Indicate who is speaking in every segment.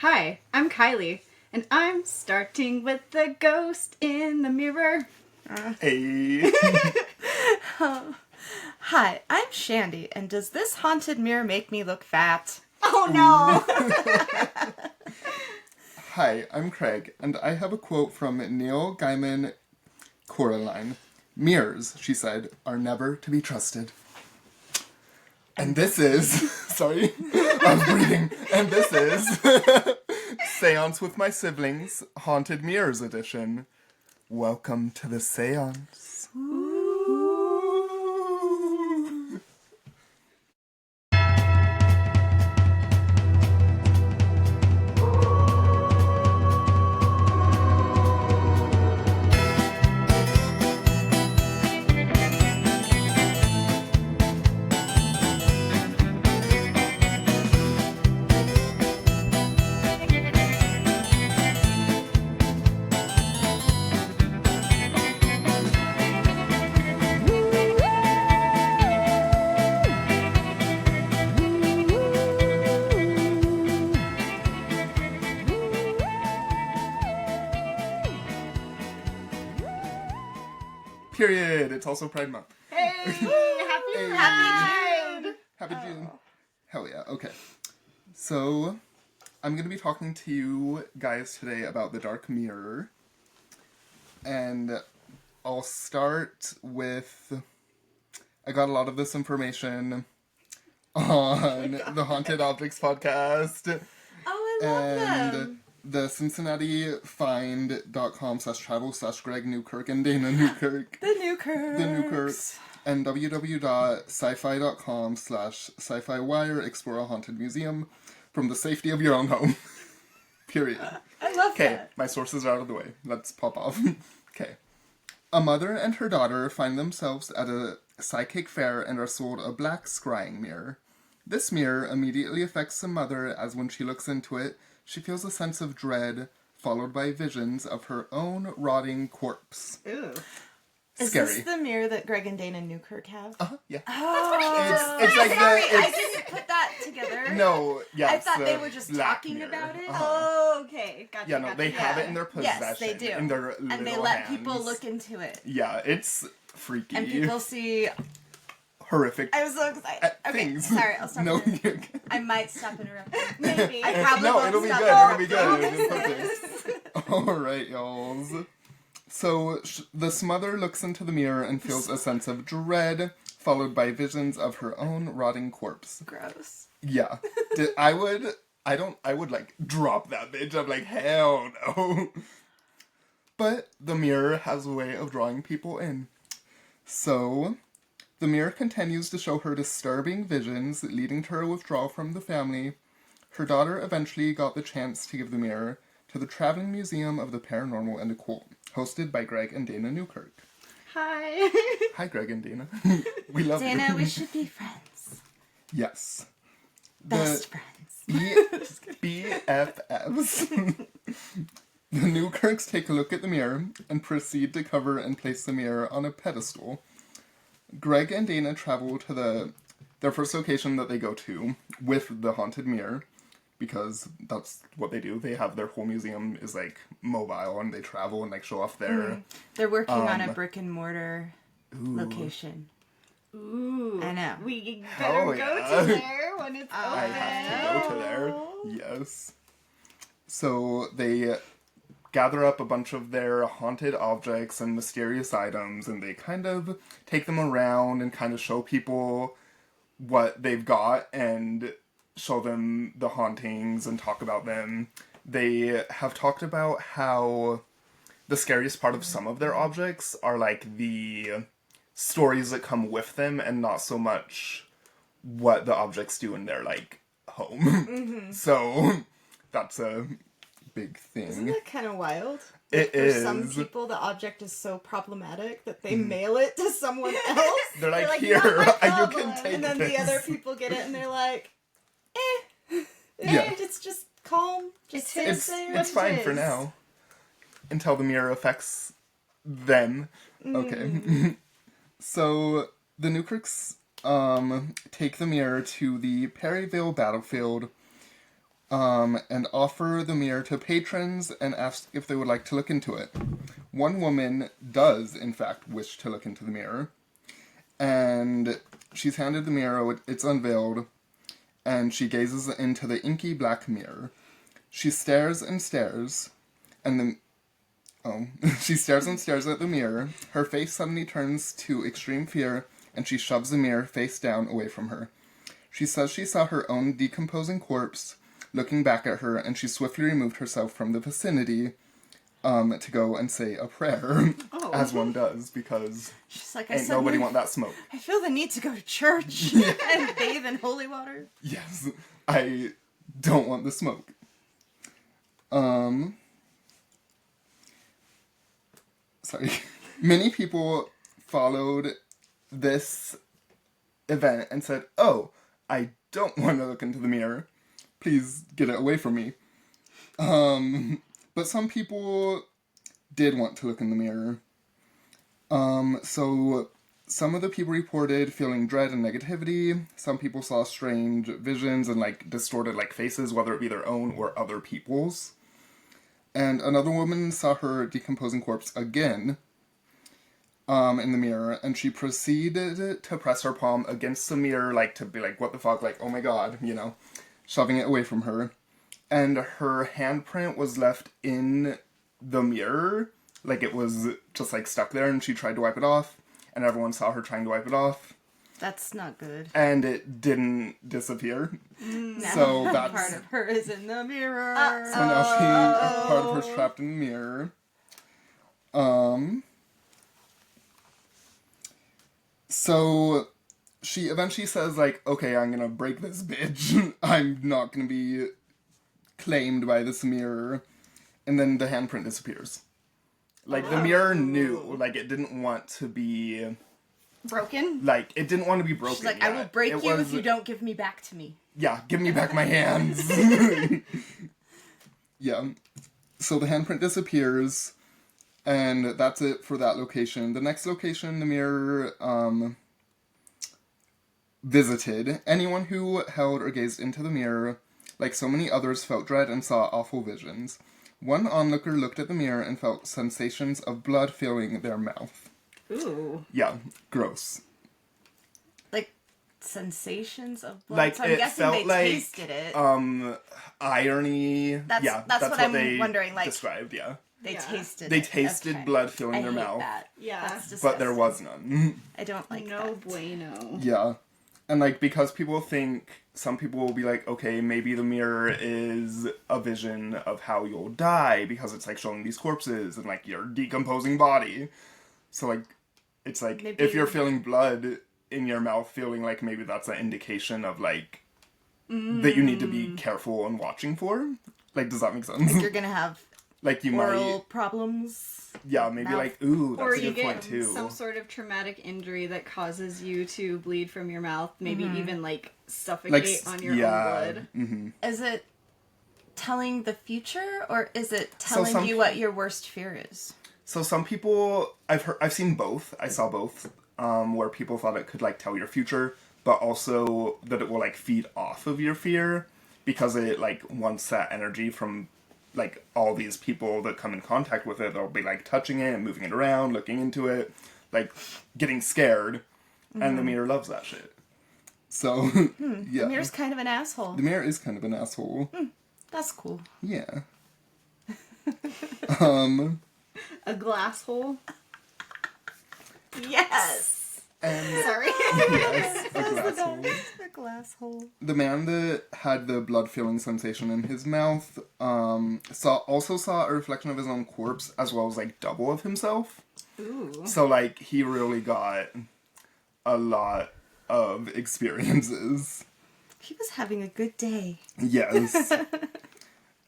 Speaker 1: Hi, I'm Kylee, and I'm starting with the ghost in the mirror.
Speaker 2: Hey.
Speaker 3: Hi, I'm Shandi, and does this haunted mirror make me look fat?
Speaker 1: Oh no!
Speaker 2: Hi, I'm Craig, and I have a quote from Neil Gaiman Coraline. Mirrors, she said, are never to be trusted. And this is... Sorry, I was breathing. And this is... Seance with My Siblings, Haunted Mirrors Edition. Welcome to the seance. Period. It's also Pride Month.
Speaker 1: Hey! Happy Pride!
Speaker 2: Happy June. Hell yeah. Okay. So, I'm going to be talking to you guys today about the Dark Mirror. And I'll start with... I got a lot of this information on the Haunted Objects podcast.
Speaker 3: Oh, I love them.
Speaker 2: The CincinnatiFind.com/travel/Greg Newkirk and Dana Newkirk.
Speaker 3: The Newkirks.
Speaker 2: And www.sci-fi.com/sci-fi wire explore a haunted museum from the safety of your own home. Period.
Speaker 3: I love
Speaker 2: Okay,
Speaker 3: that.
Speaker 2: my sources are out of the way. Let's pop off. Okay. A mother and her daughter find themselves at a psychic fair and are sold a black scrying mirror. This mirror immediately affects the mother, as when she looks into it, she feels a sense of dread, followed by visions of her own rotting corpse.
Speaker 1: Ooh.
Speaker 2: Scary.
Speaker 3: Is this the mirror that Greg and Dana Newkirk have?
Speaker 2: Yeah.
Speaker 3: Oh,
Speaker 2: It's like
Speaker 3: sorry,
Speaker 2: the...
Speaker 3: I didn't put that together.
Speaker 2: No, yeah.
Speaker 3: I
Speaker 2: it's
Speaker 3: thought
Speaker 2: the
Speaker 3: they were just
Speaker 2: black
Speaker 3: talking
Speaker 2: mirror.
Speaker 3: about it.
Speaker 1: Oh, okay. Gotcha.
Speaker 2: Yeah, no, they have it in their possession.
Speaker 3: Yes, they do.
Speaker 2: In their
Speaker 3: and they
Speaker 2: little
Speaker 3: let
Speaker 2: hands.
Speaker 3: people look into it.
Speaker 2: Yeah, it's freaky.
Speaker 3: And people see...
Speaker 2: Horrific.
Speaker 3: I was so excited. Okay,
Speaker 2: things.
Speaker 3: sorry, I'll stop.
Speaker 2: No,
Speaker 3: interrupting. I might stop interrupting.
Speaker 1: Maybe.
Speaker 3: I probably
Speaker 2: no,
Speaker 3: won't
Speaker 2: it'll be
Speaker 3: stop
Speaker 2: good. It'll be good.
Speaker 3: interrupting.
Speaker 2: It'll be perfect. Alright, y'alls. So, this mother looks into the mirror and feels a sense of dread, followed by visions of her own rotting corpse.
Speaker 3: Gross.
Speaker 2: Yeah. I would like, drop that bitch. I'm like, hell no. But the mirror has a way of drawing people in. So, the mirror continues to show her disturbing visions, leading to her withdrawal from the family. Her daughter eventually got the chance to give the mirror to the Traveling Museum of the Paranormal and Occult, hosted by Greg and Dana Newkirk.
Speaker 1: Hi.
Speaker 2: Hi, Greg and Dana. We love you.
Speaker 3: Dana, we should be friends.
Speaker 2: Yes.
Speaker 3: Best friends.
Speaker 2: BFFs. The Newkirks take a look at the mirror and proceed to cover and place the mirror on a pedestal. Greg and Dana travel to their first location that they go to with the haunted mirror, because that's what they do. They have their whole museum is like mobile and they travel and like show off their...
Speaker 3: They're working on a brick and mortar location.
Speaker 1: Ooh.
Speaker 3: I know.
Speaker 1: We
Speaker 2: Hell
Speaker 1: better go
Speaker 2: yeah.
Speaker 1: to there when it's open.
Speaker 2: I have to go to there. Yes. So they gather up a bunch of their haunted objects and mysterious items, and they kind of take them around and kind of show people what they've got and show them the hauntings and talk about them. They have talked about how the scariest part of some of their objects are like the stories that come with them and not so much what the objects do in their like home.
Speaker 1: Mm-hmm.
Speaker 2: So that's a big thing.
Speaker 1: Isn't that kind of wild?
Speaker 2: It
Speaker 1: For
Speaker 2: is.
Speaker 1: some people, the object is so problematic that they mail it to someone else.
Speaker 2: They're like,
Speaker 1: "Not
Speaker 2: here,
Speaker 1: my
Speaker 2: you
Speaker 1: problem."
Speaker 2: can take
Speaker 1: And then
Speaker 2: this.
Speaker 1: the other people get it and they're like,
Speaker 2: Yeah.
Speaker 1: it's just calm. Just sit
Speaker 2: It's
Speaker 1: there.
Speaker 2: it's fine for now. Until the mirror affects them. Okay. So the Newkirks take the mirror to the Perryville battlefield, and offer the mirror to patrons and ask if they would like to look into it. One woman does, in fact, wish to look into the mirror, and she's handed the mirror, it's unveiled, and she gazes into the inky black mirror. She stares and stares, and she stares and stares at the mirror. Her face suddenly turns to extreme fear, and she shoves the mirror face down away from her. She says she saw her own decomposing corpse looking back at her, and she swiftly removed herself from the vicinity to go and say a prayer, as one does, because
Speaker 3: She's like,
Speaker 2: ain't nobody want that smoke.
Speaker 3: I feel the need to go to church and bathe in holy water.
Speaker 2: Yes, I don't want the smoke. Sorry. Many people followed this event and said, oh, I don't want to look into the mirror. Please get it away from me. But some people did want to look in the mirror. So some of the people reported feeling dread and negativity. Some people saw strange visions and, like, distorted, like, faces, whether it be their own or other people's. And another woman saw her decomposing corpse again, in the mirror, and she proceeded to press her palm against the mirror, like, to be like, what the fuck, like, oh my god, you know, shoving it away from her. And her handprint was left in the mirror, like, it was just, like, stuck there, and she tried to wipe it off, and everyone saw her trying to wipe it off.
Speaker 3: That's not good.
Speaker 2: And it didn't disappear.
Speaker 3: No.
Speaker 2: So that's...
Speaker 3: Part of her is in the mirror.
Speaker 2: So now part of her's trapped in the mirror. So she eventually says, like, okay, I'm gonna break this bitch. I'm not gonna be claimed by this mirror. And then the handprint disappears. Like, the mirror knew, like, it didn't want to be...
Speaker 1: Broken?
Speaker 2: Like, it didn't want to be broken.
Speaker 3: She's like,
Speaker 2: yet.
Speaker 3: I will break
Speaker 2: It
Speaker 3: you
Speaker 2: was-
Speaker 3: if you don't give me back to me.
Speaker 2: Yeah, give me back my hands. Yeah. So the handprint disappears, and that's it for that location. The next location the mirror visited, anyone who held or gazed into the mirror, like so many others, felt dread and saw awful visions. One onlooker looked at the mirror and felt sensations of blood filling their mouth.
Speaker 1: Ooh.
Speaker 2: Yeah, gross.
Speaker 3: Like, sensations of blood.
Speaker 2: Like,
Speaker 3: so I'm
Speaker 2: it
Speaker 3: guessing
Speaker 2: felt
Speaker 3: they
Speaker 2: like,
Speaker 3: tasted it.
Speaker 2: Irony.
Speaker 3: That's what
Speaker 2: they
Speaker 3: I'm wondering, like-
Speaker 2: described, yeah.
Speaker 3: They
Speaker 1: Yeah.
Speaker 3: tasted
Speaker 2: They
Speaker 3: it.
Speaker 2: tasted
Speaker 3: Okay.
Speaker 2: blood filling
Speaker 3: I
Speaker 2: their
Speaker 3: hate
Speaker 2: mouth.
Speaker 3: that.
Speaker 1: Yeah.
Speaker 3: That's disgusting.
Speaker 2: But there was none.
Speaker 3: I don't like
Speaker 1: No
Speaker 3: that.
Speaker 1: bueno.
Speaker 2: Yeah. And, like, because people think, some people will be like, okay, maybe the mirror is a vision of how you'll die, because it's, like, showing these corpses and, like, your decomposing body. So, like, it's like,
Speaker 3: Maybe-
Speaker 2: if you're feeling blood in your mouth, feeling like maybe that's an indication of, like, that you need to be careful and watching for. Like, does that make sense?
Speaker 3: Like, you're gonna have
Speaker 2: Like, you
Speaker 3: oral
Speaker 2: might...
Speaker 3: problems.
Speaker 2: Yeah, maybe
Speaker 3: mouth.
Speaker 2: like, ooh,
Speaker 1: Or
Speaker 2: that's a
Speaker 1: you
Speaker 2: good point,
Speaker 1: get
Speaker 2: too.
Speaker 1: some sort of traumatic injury that causes you to bleed from your mouth, maybe even like suffocate on your own blood.
Speaker 2: Mm-hmm.
Speaker 3: Is it telling the future, or is it telling
Speaker 2: some-
Speaker 3: you what your worst fear is?
Speaker 2: So some people, I've seen both. I saw both, where people thought it could, like, tell your future, but also that it will, like, feed off of your fear, because it, like, wants that energy from, like, all these people that come in contact with it. They'll be, like, touching it, moving it around, looking into it, like, getting scared, and the mirror loves that shit. So, yeah.
Speaker 3: The mirror's kind of an asshole.
Speaker 2: The mirror is kind of an asshole.
Speaker 3: That's cool.
Speaker 2: Yeah.
Speaker 1: A glass hole.
Speaker 3: Yes!
Speaker 2: And
Speaker 1: Sorry.
Speaker 2: yes, a glass hole.
Speaker 3: A glass hole.
Speaker 2: The man that had the blood-filling sensation in his mouth also saw a reflection of his own corpse, as well as, like, double of himself.
Speaker 1: Ooh.
Speaker 2: So, like, he really got a lot of experiences.
Speaker 3: He was having a good day.
Speaker 2: Yes.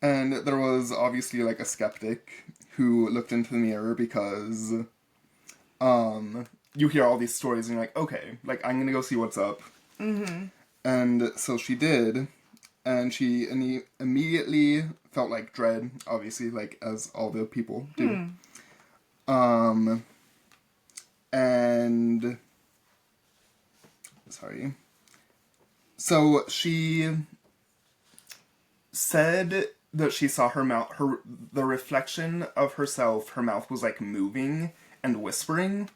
Speaker 2: And there was obviously, like, a skeptic who looked into the mirror because you hear all these stories and you're like, okay, like, I'm gonna go see what's up. Mm-hmm. And so she did, and she immediately felt, like, dread, obviously, like, as all the people do. And... Sorry. So she said that she saw the reflection of herself, her mouth was like moving and whispering.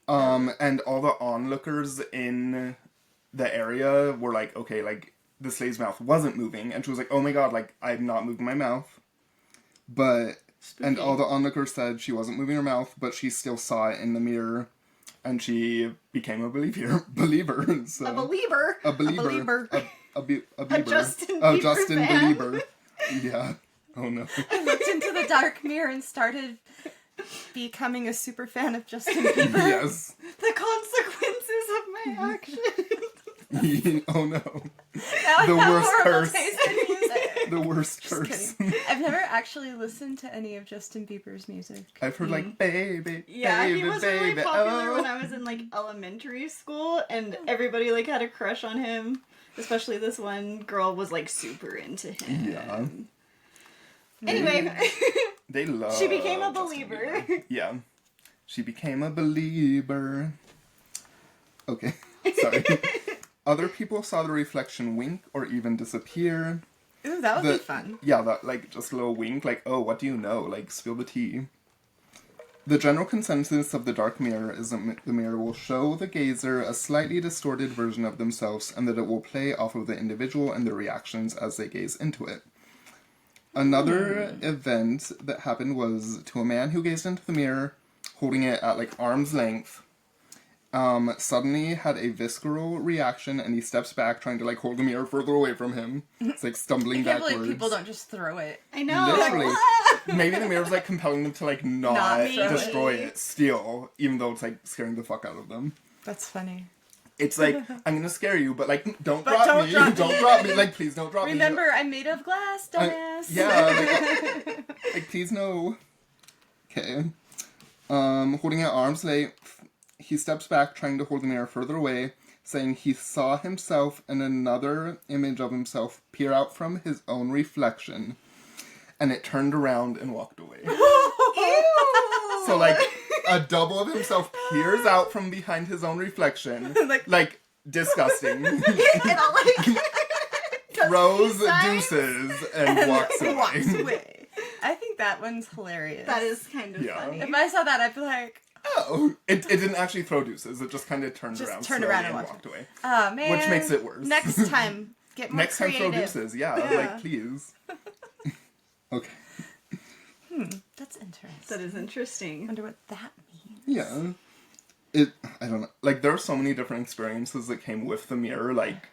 Speaker 2: And all the onlookers in the area were like, okay, like, this lady's mouth wasn't moving. And she was like, oh my god, like, I'm not moving my mouth. But, spooky. And all the onlookers said she wasn't moving her mouth, but she still saw it in the mirror. And she became a believer. So.
Speaker 3: A believer?
Speaker 2: A believer.
Speaker 1: A Justin Bieber fan.
Speaker 2: Yeah. Oh no.
Speaker 3: I looked into the dark mirror and started becoming a super fan of Justin Bieber.
Speaker 2: Yes.
Speaker 1: The consequences of my actions.
Speaker 2: Oh no.
Speaker 3: Now
Speaker 2: The
Speaker 3: I have
Speaker 2: worst
Speaker 3: horrible
Speaker 2: curse.
Speaker 3: taste in music.
Speaker 2: The worst
Speaker 3: Just
Speaker 2: curse.
Speaker 3: kidding. I've never actually listened to any of Justin Bieber's music.
Speaker 2: I've heard like, baby,
Speaker 1: Yeah,
Speaker 2: baby,
Speaker 1: he was
Speaker 2: baby,
Speaker 1: really popular
Speaker 2: oh.
Speaker 1: when I was in like elementary school, and everybody like had a crush on him. Especially this one girl was like super into him.
Speaker 2: Yeah.
Speaker 1: Anyway,
Speaker 2: They love.
Speaker 1: she became a
Speaker 2: Justin
Speaker 1: believer.
Speaker 2: Bieber. Yeah. She became a believer. Okay. Sorry. Other people saw the reflection wink or even disappear.
Speaker 3: Ooh, that would be fun.
Speaker 2: Yeah, that, like, just a little wink, like, oh, what do you know? Like, spill the tea. The general consensus of the dark mirror is that the mirror will show the gazer a slightly distorted version of themselves and that it will play off of the individual and their reactions as they gaze into it. Another event that happened was to a man who gazed into the mirror, holding it at, like, arm's length, suddenly had a visceral reaction and he steps back trying to, like, hold the mirror further away from him. It's, like, stumbling backwards.
Speaker 3: I can't believe people don't just throw it.
Speaker 1: I know.
Speaker 2: Literally. Maybe the mirror's, like, compelling them to, like, not destroy it still, even though it's, like, scaring the fuck out of them.
Speaker 3: That's funny.
Speaker 2: It's like, I'm gonna scare you, but, like, don't
Speaker 3: But
Speaker 2: drop me. Don't drop me. Like, please don't drop me.
Speaker 3: Remember, I'm made of glass, dumbass.
Speaker 2: Yeah. Like, please no. Okay. Holding at arm's length, he steps back, trying to hold the mirror further away, saying he saw himself and another image of himself peer out from his own reflection, and it turned around and walked away.
Speaker 1: Ew.
Speaker 2: So, like, a double of himself peers out from behind his own reflection, like disgusting,
Speaker 1: And I'll, like,
Speaker 2: throws deuces, and walks away.
Speaker 3: Walks away. I think that one's hilarious.
Speaker 1: That is kind of funny.
Speaker 3: If I saw that, I'd be like,
Speaker 2: oh. It didn't actually throw deuces. It just kind of turned around
Speaker 3: and
Speaker 2: walked away.
Speaker 3: Oh, man.
Speaker 2: Which makes it worse.
Speaker 3: Next time, get more
Speaker 2: Next time
Speaker 3: creative.
Speaker 2: throw deuces. Yeah, like, please. Okay.
Speaker 3: That's interesting.
Speaker 1: That is interesting.
Speaker 3: I wonder what that means.
Speaker 2: Yeah. I don't know. Like, there are so many different experiences that came with the mirror. Like,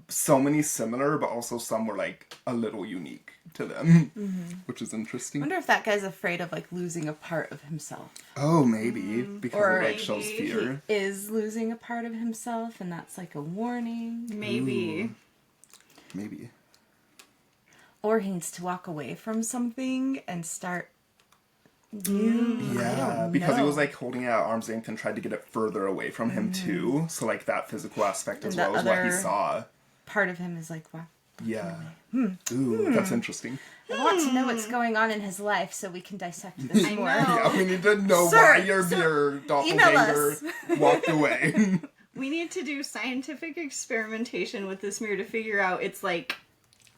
Speaker 2: so many similar, but also some were, like, a little unique to them. Which is interesting.
Speaker 3: I wonder if that guy's afraid of, like, losing a part of himself.
Speaker 2: Oh, maybe. Because
Speaker 3: Or
Speaker 2: it, like, shows fear.
Speaker 3: He is losing a part of himself, and that's, like, a warning.
Speaker 1: Maybe.
Speaker 2: Ooh. Maybe.
Speaker 3: Or he needs to walk away from something and start
Speaker 2: Yeah, because he was, like, holding it at arm's length and tried to get it further away from him, too. So, like, that physical aspect as well as what he saw.
Speaker 3: Part of him is like, wow.
Speaker 2: Yeah. Ooh, that's interesting.
Speaker 3: I want to know what's going on in his life so we can dissect this
Speaker 1: I
Speaker 3: more.
Speaker 1: know.
Speaker 2: Yeah, we need to know
Speaker 3: Sir,
Speaker 2: why your
Speaker 3: email
Speaker 2: doppelganger
Speaker 3: us.
Speaker 2: walked away.
Speaker 1: We need to do scientific experimentation with this mirror to figure out its, like,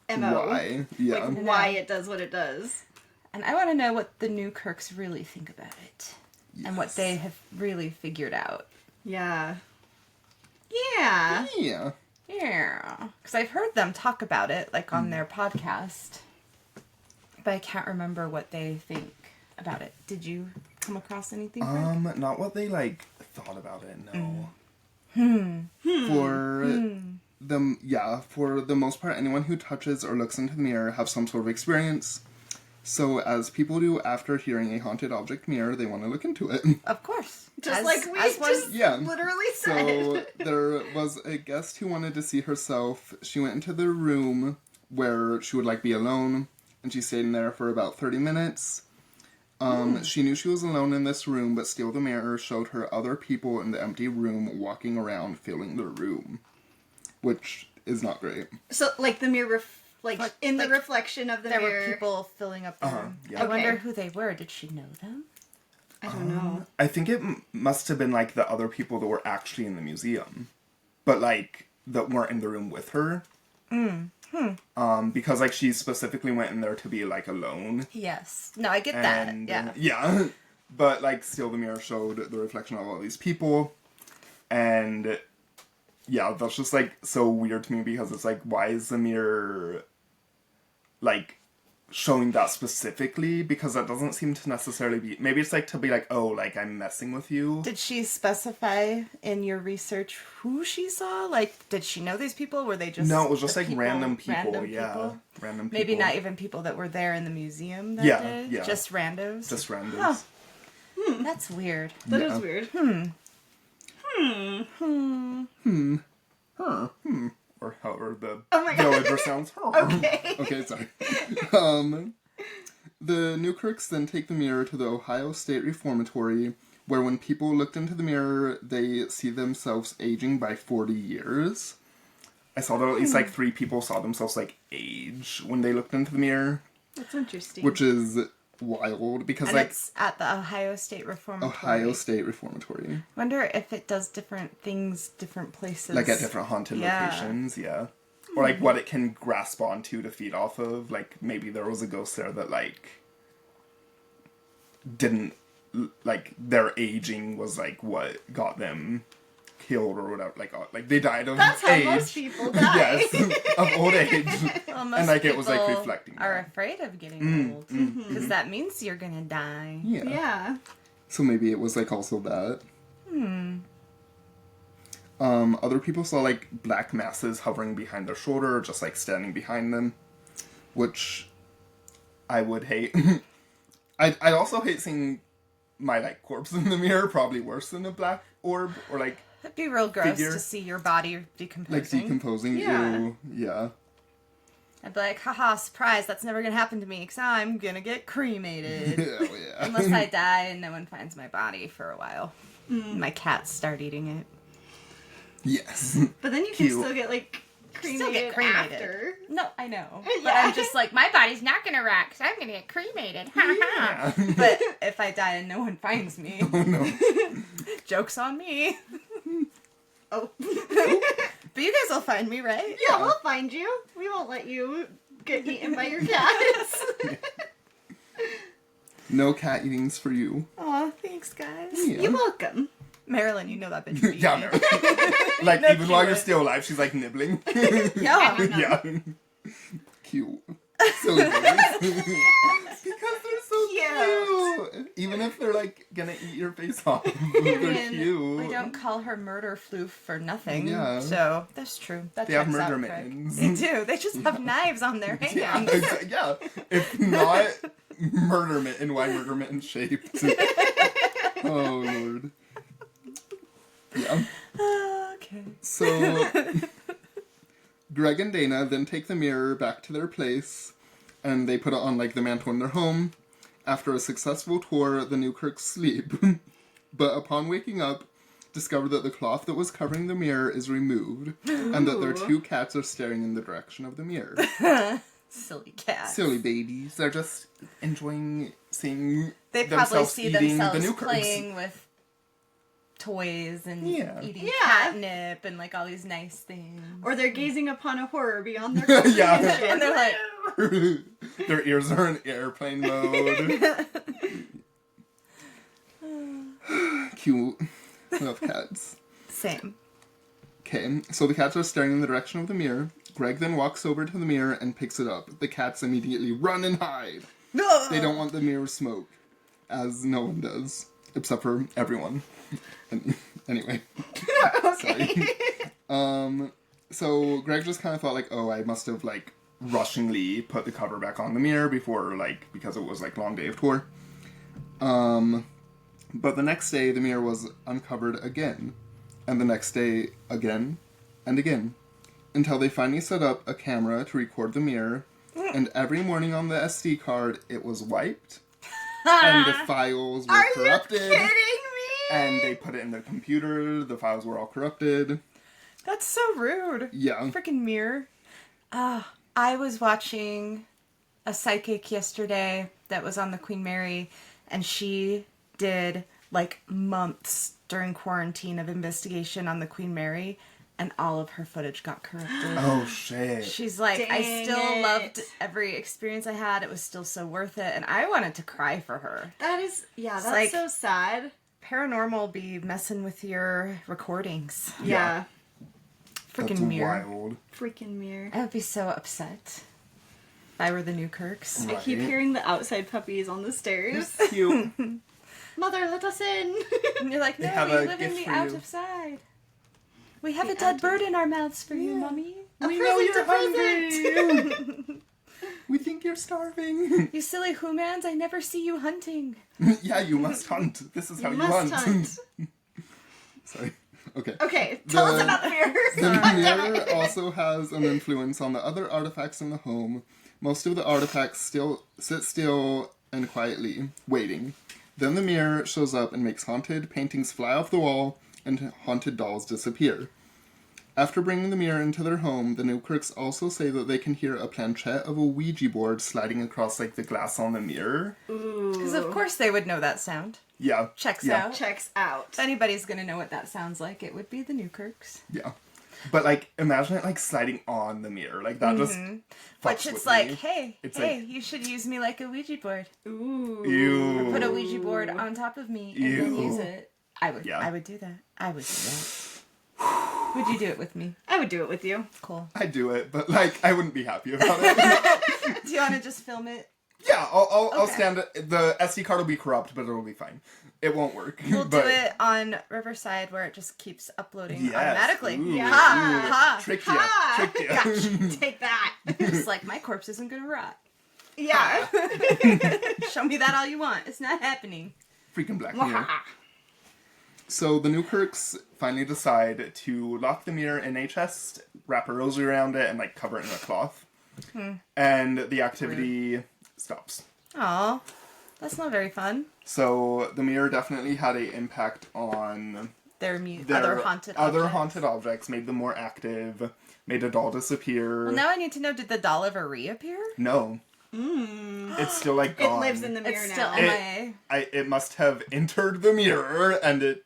Speaker 1: MO.
Speaker 2: Why? Yeah.
Speaker 1: Like, why it does what it does.
Speaker 3: And I want to know what the Newkirks really think about it. And what they have really figured out.
Speaker 1: Yeah. Yeah.
Speaker 2: Yeah.
Speaker 3: Yeah. Because I've heard them talk about it, like, on their podcast. But I can't remember what they think about it. Did you come across anything, Greg?
Speaker 2: Not what they, like, thought about it, no. For the most part, anyone who touches or looks into the mirror have some sort of experience. So, as people do after hearing a haunted object mirror, they want to look into it.
Speaker 3: Of course.
Speaker 1: Just like we just literally said.
Speaker 2: So, there was a guest who wanted to see herself. She went into the room where she would, like, be alone, and she stayed in there for about 30 minutes. She knew she was alone in this room, but still the mirror showed her other people in the empty room walking around filling the room. Which is not great.
Speaker 1: So, like, the mirror, in the reflection of the mirror.
Speaker 3: There were people filling up the room.
Speaker 2: Yeah.
Speaker 3: I wonder who they were. Did she know them?
Speaker 1: I don't know.
Speaker 2: I think it must have been, like, the other people that were actually in the museum. But, like, that weren't in the room with her. Because, like, she specifically went in there to be, like, alone.
Speaker 3: Yes. No, I get
Speaker 2: And,
Speaker 3: that. Yeah.
Speaker 2: Yeah. But, like, still the mirror showed the reflection of all these people. And, yeah, that's just, like, so weird to me because it's, like, why is the mirror, like, showing that specifically? Because that doesn't seem to necessarily be... Maybe it's, like, to be like, oh, like, I'm messing with you.
Speaker 3: Did she specify in your research who she saw? Like, did she know these people? Were they just...
Speaker 2: No, it was just,
Speaker 3: the
Speaker 2: like, random people, yeah. Random people.
Speaker 3: Maybe not even people that were there in the museum that
Speaker 2: Yeah,
Speaker 3: day?
Speaker 2: yeah.
Speaker 3: Just randos?
Speaker 2: Just randos.
Speaker 3: Huh. That's weird.
Speaker 1: That is weird.
Speaker 2: Or however the
Speaker 1: Oh my God.
Speaker 2: villager sounds.
Speaker 1: Okay.
Speaker 2: Okay, sorry. The Newkirks then take the mirror to the Ohio State Reformatory, where when people looked into the mirror, they see themselves aging by 40 years. I saw that at least, like, 3 people saw themselves, like, age when they looked into the mirror.
Speaker 1: That's interesting.
Speaker 2: Which is wild, because,
Speaker 3: And
Speaker 2: like...
Speaker 3: it's at the Ohio State Reformatory.
Speaker 2: Ohio State Reformatory.
Speaker 3: Wonder if it does different things, different places.
Speaker 2: Like, at different haunted locations, yeah. Or, like, what it can grasp onto to feed off of. Like, maybe there was a ghost there that, like, didn't... Like, their aging was, like, what got them killed or whatever. Like they died of
Speaker 1: That's how
Speaker 2: age.
Speaker 1: most people die.
Speaker 2: Yes, of old age.
Speaker 3: Well, most
Speaker 2: And, like, it was, like,
Speaker 3: people
Speaker 2: reflecting
Speaker 3: are
Speaker 2: that.
Speaker 3: afraid of getting old. Because that means you're gonna die.
Speaker 2: Yeah.
Speaker 1: Yeah.
Speaker 2: So maybe it was, like, also that. Other people saw, like, black masses hovering behind their shoulder, or just, like, standing behind them. Which I would hate. I'd also hate seeing my, like, corpse in the mirror, probably worse than a black orb, or, like...
Speaker 3: It'd be real gross
Speaker 2: Figure.
Speaker 3: to see your body decomposing.
Speaker 2: Like, decomposing.
Speaker 1: Yeah.
Speaker 2: Ew. Yeah.
Speaker 3: I'd be like, haha, surprise, that's never gonna happen to me, because I'm gonna get cremated.
Speaker 2: Hell yeah.
Speaker 3: Unless I die and no one finds my body for a while. My cats start eating it.
Speaker 2: Yes.
Speaker 1: But then you can
Speaker 2: Cute.
Speaker 1: still get, like, cremated,
Speaker 3: Still get cremated.
Speaker 1: after.
Speaker 3: No, I know. But
Speaker 1: Yeah.
Speaker 3: I'm just like, my body's not gonna rot, because I'm gonna get cremated. Ha ha.
Speaker 2: Yeah.
Speaker 3: But if I die and no one finds me,
Speaker 2: Oh, no.
Speaker 3: joke's on me.
Speaker 1: Oh.
Speaker 3: But you guys will find me, right?
Speaker 1: Yeah, we'll find you. We won't let you get eaten by your cats.
Speaker 2: No cat eatings for you.
Speaker 3: Aw, thanks, guys.
Speaker 2: Yeah.
Speaker 1: You're welcome.
Speaker 3: Marilyn, you know that bitch. would eat
Speaker 2: Yeah,
Speaker 3: me.
Speaker 2: Mary. Like,
Speaker 3: No,
Speaker 2: even while
Speaker 3: cute.
Speaker 2: you're still alive, she's, like, nibbling.
Speaker 3: Yeah.
Speaker 2: Yeah. Cute. So because they're so cute. Even if they're, like, gonna eat your face off. They're cute.
Speaker 3: We don't call her murder floof for nothing.
Speaker 2: Yeah.
Speaker 3: So, that's true. That
Speaker 2: They have
Speaker 3: checks
Speaker 2: murder
Speaker 3: out, Greg.
Speaker 2: mittens.
Speaker 3: They do. They just have knives on their hands.
Speaker 2: Yeah, yeah. If not murder mitten, why murder mitten shaped? Oh, Lord. Yeah.
Speaker 3: Okay.
Speaker 2: So, Greg and Dana then take the mirror back to their place, and they put it on, like, the mantle in their home. After a successful tour, the Newkirks sleep. But upon waking up, discover that the cloth that was covering the mirror is removed, and that their 2 cats are staring in the direction of the mirror.
Speaker 3: Silly cats.
Speaker 2: Silly babies. They're just enjoying seeing
Speaker 3: They probably
Speaker 2: themselves
Speaker 3: see
Speaker 2: eating
Speaker 3: themselves
Speaker 2: the Newkirks.
Speaker 3: playing with toys and
Speaker 2: Yeah.
Speaker 3: eating
Speaker 1: Yeah.
Speaker 3: catnip and like all these nice things.
Speaker 1: Or they're gazing upon a horror beyond their
Speaker 2: Yeah.
Speaker 3: And they're like,
Speaker 2: Their ears are in airplane mode. Cute. I love cats.
Speaker 3: same.
Speaker 2: Okay, so the cats are staring in the direction of the mirror. Greg then walks over to the mirror and picks it up. The cats immediately run and hide. They don't want the mirror smoke, as no one does, except for everyone. Anyway.
Speaker 1: Okay.
Speaker 2: Sorry. So Greg just kind of thought, like, oh, I must have, like, rushingly put the cover back on the mirror before, like, because it was, like, long day of tour. But the next day, the mirror was uncovered again. And the next day, again, and again. Until they finally set up a camera to record the mirror. And every morning on the SD card, it was wiped. And the files were corrupted.
Speaker 1: Are you kidding me?
Speaker 2: And they put it in their computer. The files were all corrupted.
Speaker 3: That's so rude.
Speaker 2: Yeah.
Speaker 3: Freaking mirror. I was watching a psychic yesterday that was on the Queen Mary, and she did like months during quarantine of investigation on the Queen Mary, and all of her footage got corrupted.
Speaker 2: Oh, shit.
Speaker 3: She's like, I
Speaker 1: Dang
Speaker 3: still loved
Speaker 1: it.
Speaker 3: every experience I had. It was still so worth it. And I wanted to cry for her.
Speaker 1: That is, that's
Speaker 3: like-
Speaker 1: so sad.
Speaker 3: Paranormal be messing with your recordings.
Speaker 1: Yeah.
Speaker 3: Freaking
Speaker 2: That's
Speaker 3: mirror.
Speaker 2: wild.
Speaker 1: Freaking mirror.
Speaker 3: I would be so upset if I were the Newkirks.
Speaker 2: Right.
Speaker 1: I keep hearing the outside puppies on the stairs.
Speaker 2: Cute.
Speaker 1: Mother, let us in.
Speaker 3: And you're like,
Speaker 2: They
Speaker 3: no,
Speaker 2: have
Speaker 3: we
Speaker 2: a
Speaker 3: live in
Speaker 2: gift
Speaker 3: the
Speaker 2: for you."
Speaker 3: out of side. We have
Speaker 1: The
Speaker 3: a dead
Speaker 1: out
Speaker 3: bird in our mouths for you, Mommy.
Speaker 2: We know you're
Speaker 1: a present.
Speaker 2: hungry. We think you're starving.
Speaker 3: You silly humans, I never see you hunting.
Speaker 2: Yeah, you must hunt. This is how you
Speaker 1: Must
Speaker 2: hunt.
Speaker 1: hunt.
Speaker 2: Sorry. Okay.
Speaker 1: Okay, tell us
Speaker 2: The-
Speaker 1: about the mirror.
Speaker 2: The mirror also has an influence on the other artifacts in the home. Most of the artifacts still sit still and quietly, waiting. Then the mirror shows up and makes haunted paintings fly off the wall and haunted dolls disappear. After bringing the mirror into their home, the Newkirks also say that they can hear a planchette of a Ouija board sliding across like the glass on the mirror.
Speaker 3: Because of course they would know that sound.
Speaker 2: Yeah.
Speaker 3: Checks
Speaker 2: yeah.
Speaker 3: out.
Speaker 1: Checks out.
Speaker 3: If anybody's gonna know what that sounds like, it would be the Newkirks.
Speaker 2: Yeah. But like imagine it like sliding on the mirror. Like that just fucks
Speaker 3: Which
Speaker 2: with
Speaker 3: it's like,
Speaker 2: me.
Speaker 3: hey,
Speaker 2: It's
Speaker 3: hey,
Speaker 2: like-
Speaker 3: you should use me like a Ouija board.
Speaker 1: Ooh.
Speaker 2: Ew.
Speaker 3: Put a Ouija board on top of me and then
Speaker 2: Ew.
Speaker 3: use it. I would do that. I would do that. Would you do it with me?
Speaker 1: I would do it with you.
Speaker 3: Cool.
Speaker 2: I'd do it, but like I wouldn't be happy about it.
Speaker 3: Do you want to just film it?
Speaker 2: Yeah, I'll
Speaker 3: Okay.
Speaker 2: stand it. The SD card will be corrupt, but it'll be fine. It won't work.
Speaker 3: We'll
Speaker 2: but,
Speaker 3: do it on Riverside where it just keeps uploading
Speaker 2: Yes.
Speaker 3: automatically.
Speaker 2: Ooh,
Speaker 1: Yeah.
Speaker 2: ooh.
Speaker 3: Ha!
Speaker 2: Tricked ya.
Speaker 1: Ha!
Speaker 2: Tricked ya.
Speaker 3: Gotcha.
Speaker 1: Take that.
Speaker 3: It's like, my corpse isn't gonna rot.
Speaker 1: Yeah.
Speaker 3: Show me that all you want. It's not happening.
Speaker 2: Freaking Black Mirror. So the Newkirks finally decide to lock the mirror in a chest, wrap a rosary around it, and like cover it in a cloth. And the activity stops.
Speaker 3: Aw, that's not very fun.
Speaker 2: So the mirror definitely had an impact on
Speaker 3: Their
Speaker 2: their
Speaker 3: other haunted
Speaker 2: other
Speaker 3: objects.
Speaker 2: haunted objects, made them more active, made a doll disappear.
Speaker 3: Well, now I need to know, did the doll ever reappear?
Speaker 2: No. It's still like
Speaker 1: It
Speaker 2: gone.
Speaker 1: lives in the mirror
Speaker 3: It's still
Speaker 1: now.
Speaker 3: MIA.
Speaker 2: It must have entered the mirror and it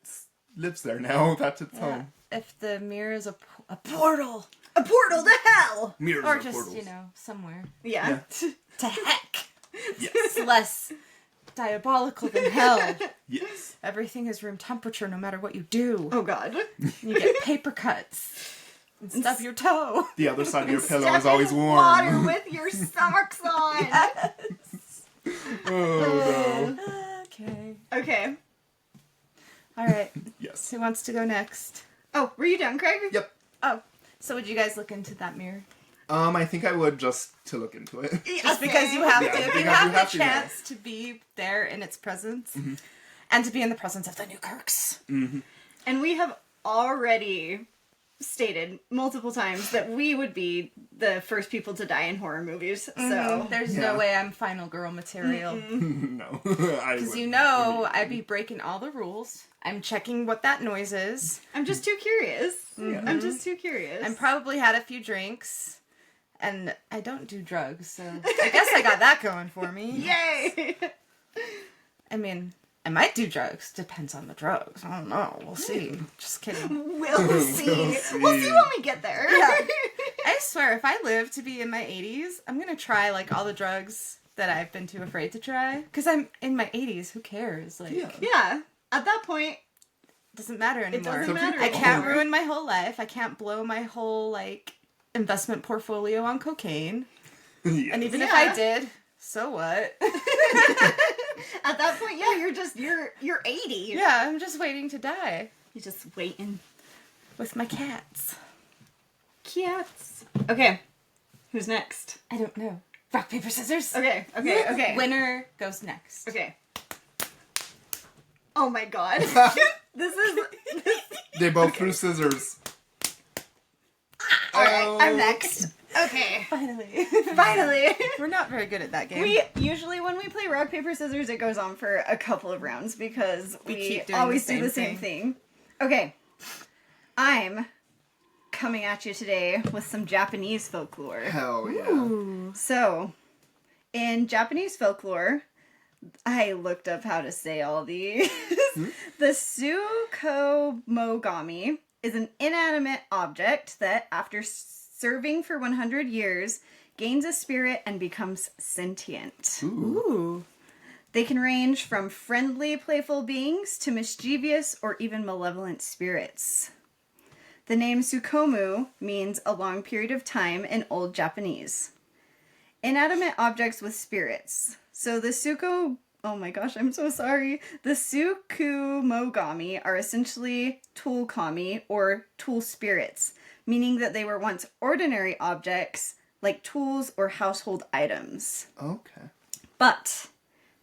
Speaker 2: lives there now. That's its
Speaker 3: Yeah.
Speaker 2: home.
Speaker 3: If the mirror is a portal.
Speaker 1: A portal to hell.
Speaker 2: Mirrors
Speaker 3: Or
Speaker 2: are
Speaker 3: just,
Speaker 2: portals.
Speaker 3: you know, somewhere.
Speaker 1: Yeah.
Speaker 3: To heck.
Speaker 2: Yes.
Speaker 3: It's less diabolical than hell.
Speaker 2: Yes.
Speaker 3: Everything is room temperature no matter what you do.
Speaker 1: Oh God.
Speaker 3: You get paper cuts. And stub your toe.
Speaker 2: The other side of your pillow
Speaker 1: Step
Speaker 2: is always
Speaker 1: in
Speaker 2: warm.
Speaker 1: water with your socks on.
Speaker 2: Oh no.
Speaker 3: Okay.
Speaker 1: Okay.
Speaker 3: All right.
Speaker 2: Yes.
Speaker 3: Who wants to go next?
Speaker 1: Oh, were you done, Craig?
Speaker 2: Yep.
Speaker 3: Oh, so would you guys look into that mirror?
Speaker 2: I think I would just to look into it.
Speaker 3: Just because you have
Speaker 2: Yeah,
Speaker 3: to. If
Speaker 2: because
Speaker 3: you
Speaker 2: you
Speaker 3: have
Speaker 2: have
Speaker 3: the
Speaker 2: to, yeah.
Speaker 3: chance to be there in its presence. And to be in the presence of the Newkirks.
Speaker 1: And we have already stated multiple times that we would be the first people to die in horror movies. So
Speaker 3: There's
Speaker 2: Yeah.
Speaker 3: no way I'm final girl material.
Speaker 2: No.
Speaker 3: Because you know I'd be breaking all the rules. I'm checking what that noise is.
Speaker 1: I'm just too curious. I'm just too curious.
Speaker 3: I'm probably had a few drinks. And I don't do drugs, so I guess I got that going for me.
Speaker 1: Yay!
Speaker 3: I mean, I might do drugs. Depends on the drugs. I don't know. We'll see. Just kidding.
Speaker 1: We'll see.
Speaker 2: We'll
Speaker 1: We'll
Speaker 2: see.
Speaker 1: see when we get there.
Speaker 3: I swear, if I live to be in my 80s, I'm gonna try like all the drugs that I've been too afraid to try. Because I'm in my 80s. Who cares? Like,
Speaker 2: Yeah.
Speaker 1: Yeah. At that point,
Speaker 3: doesn't matter anymore.
Speaker 1: doesn't matter
Speaker 3: I can't
Speaker 1: anymore.
Speaker 3: ruin my whole life. I can't blow my whole like investment portfolio on cocaine.
Speaker 2: Yes.
Speaker 3: And even if
Speaker 1: Yeah.
Speaker 3: I did, so what?
Speaker 1: at that point, yeah, you're 80.
Speaker 3: Yeah, I'm just waiting to die
Speaker 1: You're just waiting.
Speaker 3: with my cats.
Speaker 1: Cats. Okay. Who's next?
Speaker 3: I don't know. Rock, paper, scissors.
Speaker 1: Okay. Okay.
Speaker 3: Winner goes next.
Speaker 1: Okay. Oh my God. This is.
Speaker 2: They both threw scissors.
Speaker 1: Alright, I'm next. Okay.
Speaker 3: Finally.
Speaker 1: Finally.
Speaker 3: We're not very good at that game.
Speaker 1: We usually, when we play rock, paper, scissors, it goes on for a couple of rounds because we
Speaker 3: keep doing
Speaker 1: always
Speaker 3: the
Speaker 1: do the
Speaker 3: same
Speaker 1: same thing. Okay. I'm coming at you today with some Japanese folklore.
Speaker 2: Hell yeah.
Speaker 1: So, in Japanese folklore, I looked up how to say all these. The Tsukomogami is an inanimate object that, after serving for 100 years, gains a spirit and becomes sentient.
Speaker 3: Ooh.
Speaker 1: They can range from friendly, playful beings to mischievous or even malevolent spirits. The name Tsukomu means a long period of time in Old Japanese. Inanimate objects with spirits. So the oh my gosh, I'm so sorry. The Tsukumogami are essentially tool kami, or tool spirits, meaning that they were once ordinary objects like tools or household items.
Speaker 2: Okay.
Speaker 1: But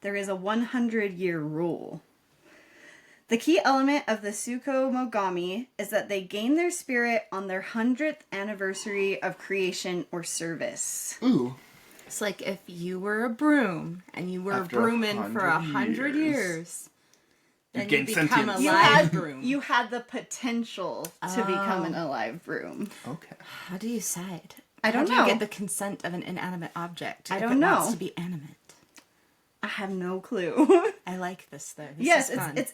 Speaker 1: there is a 100-year rule. The key element of the Tsukumogami is that they gain their spirit on their 100th anniversary of creation or service.
Speaker 2: Ooh.
Speaker 3: It's like if you were a broom and you were
Speaker 2: After
Speaker 3: brooming for 100
Speaker 2: 100
Speaker 3: years, then you
Speaker 2: gain
Speaker 3: become a
Speaker 2: sentience.
Speaker 3: live broom.
Speaker 1: You had the potential to become an alive broom.
Speaker 2: Okay.
Speaker 3: How do you decide?
Speaker 1: I don't
Speaker 3: How do
Speaker 1: know.
Speaker 3: you get the consent of an inanimate object?
Speaker 1: I
Speaker 3: if
Speaker 1: don't
Speaker 3: it
Speaker 1: know.
Speaker 3: wants to be animate.
Speaker 1: I have no clue.
Speaker 3: I like this though. This
Speaker 1: Yes,
Speaker 3: is fun.
Speaker 1: it's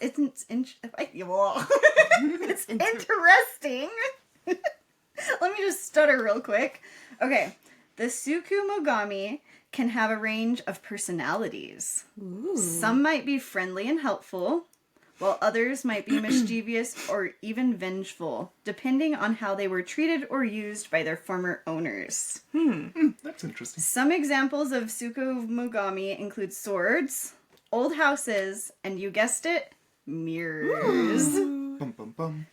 Speaker 1: interesting. Let me just stutter real quick. Okay, the Tsukumogami can have a range of personalities.
Speaker 3: Ooh.
Speaker 1: Some might be friendly and helpful, while others might be mischievous or even vengeful, depending on how they were treated or used by their former owners.
Speaker 2: That's interesting.
Speaker 1: Some examples of Tsukumogami include swords, old houses, and you guessed it, mirrors.
Speaker 2: Bum, bum, bum.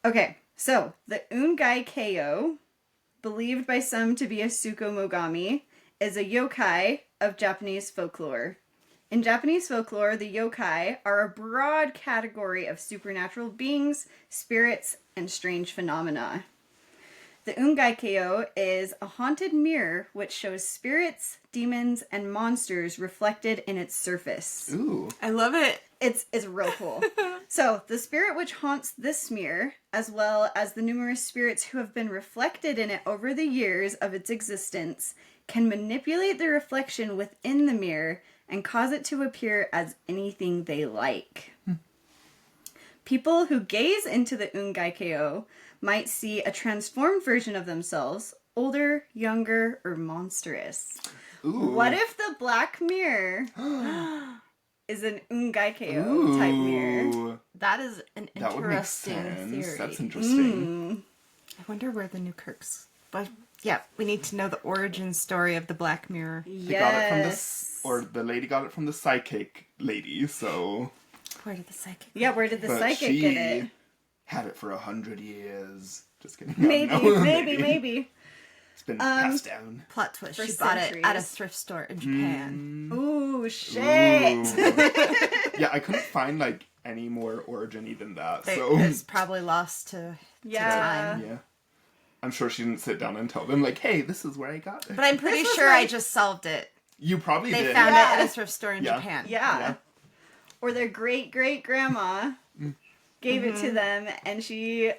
Speaker 1: Okay, so the Ungaikyō, believed by some to be a Tsukumogami, is a yokai of Japanese folklore. In Japanese folklore, the yokai are a broad category of supernatural beings, spirits, and strange phenomena. The Ungaikyō is a haunted mirror which shows spirits, demons, and monsters reflected in its surface.
Speaker 2: Ooh.
Speaker 3: I love it.
Speaker 1: It's real cool. So, the spirit which haunts this mirror, as well as the numerous spirits who have been reflected in it over the years of its existence, can manipulate the reflection within the mirror and cause it to appear as anything they like. People who gaze into the Ungaikyō might see a transformed version of themselves, older, younger, or monstrous.
Speaker 2: Ooh.
Speaker 1: What if the black mirror is an Ungaikyō type mirror?
Speaker 2: Ooh.
Speaker 3: That is an
Speaker 2: That would make
Speaker 3: interesting
Speaker 2: sense.
Speaker 3: theory.
Speaker 2: That's interesting.
Speaker 3: I wonder where the Newkirks. But yeah, we need to know the origin story of the Black Mirror.
Speaker 2: They got it from the lady got it from the psychic lady, so.
Speaker 3: Where did the psychic?
Speaker 1: Yeah, where did the
Speaker 2: But
Speaker 1: psychic
Speaker 2: she
Speaker 1: get it?
Speaker 2: had it for 100 years. Just kidding.
Speaker 1: Maybe,
Speaker 2: No,
Speaker 1: maybe.
Speaker 2: It's been passed down.
Speaker 3: Plot twist.
Speaker 1: For
Speaker 3: She bought it at a
Speaker 1: centuries.
Speaker 3: thrift store in Japan.
Speaker 1: Ooh, shit.
Speaker 2: Ooh. Yeah, I couldn't find like any more origin-y than that. So
Speaker 3: It's probably lost to
Speaker 1: Yeah.
Speaker 3: time.
Speaker 2: yeah, I'm sure she didn't sit down and tell them like, "Hey, this is where I got it."
Speaker 3: But I'm pretty
Speaker 1: This was
Speaker 3: sure I
Speaker 1: like-
Speaker 3: just solved it.
Speaker 2: You probably
Speaker 3: They
Speaker 2: did.
Speaker 3: found
Speaker 1: Yeah.
Speaker 3: it at a thrift store in
Speaker 2: Yeah.
Speaker 3: Japan.
Speaker 1: Yeah.
Speaker 2: Yeah.
Speaker 1: Or their great-great-grandma gave it to them, and she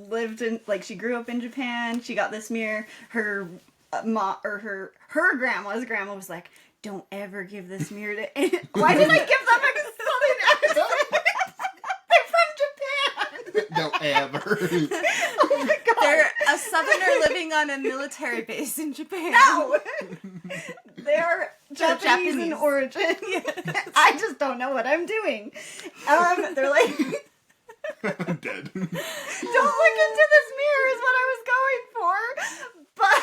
Speaker 1: lived in, like, she grew up in Japan. She got this mirror. Her her grandma's grandma was like, "Don't ever give this mirror to any-" Why did I give them a southern accent? They're from Japan.
Speaker 2: Don't ever.
Speaker 1: Oh my god.
Speaker 3: They're a southerner living on a military base in Japan.
Speaker 1: No! They are Japanese in
Speaker 3: Japanese.
Speaker 1: origin. I just don't know what I'm doing. They're like,
Speaker 2: I'm dead.
Speaker 1: don't look into this mirror is what I was going for. But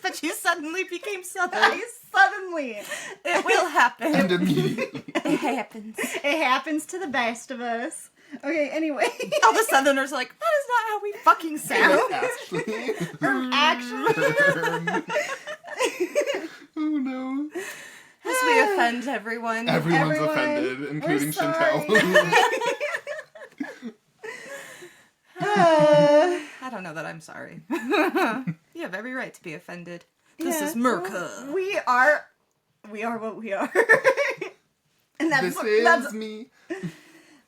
Speaker 3: But you suddenly became southern.
Speaker 1: suddenly,
Speaker 3: It will happen.
Speaker 2: And immediately.
Speaker 3: It happens.
Speaker 1: it happens to the best of us. Okay, anyway.
Speaker 3: All the southerners are like, that is not how we fucking sound.
Speaker 2: Actually.
Speaker 1: Actually,
Speaker 2: Oh no.
Speaker 3: As we offend everyone.
Speaker 2: Everyone's
Speaker 1: Everyone,
Speaker 2: offended, including
Speaker 1: we're sorry.
Speaker 2: Chantel.
Speaker 3: I don't know that I'm sorry. You have every right to be offended. This
Speaker 1: Yeah.
Speaker 3: is Merca.
Speaker 1: we are what we are. And
Speaker 2: This
Speaker 1: that's
Speaker 2: is me.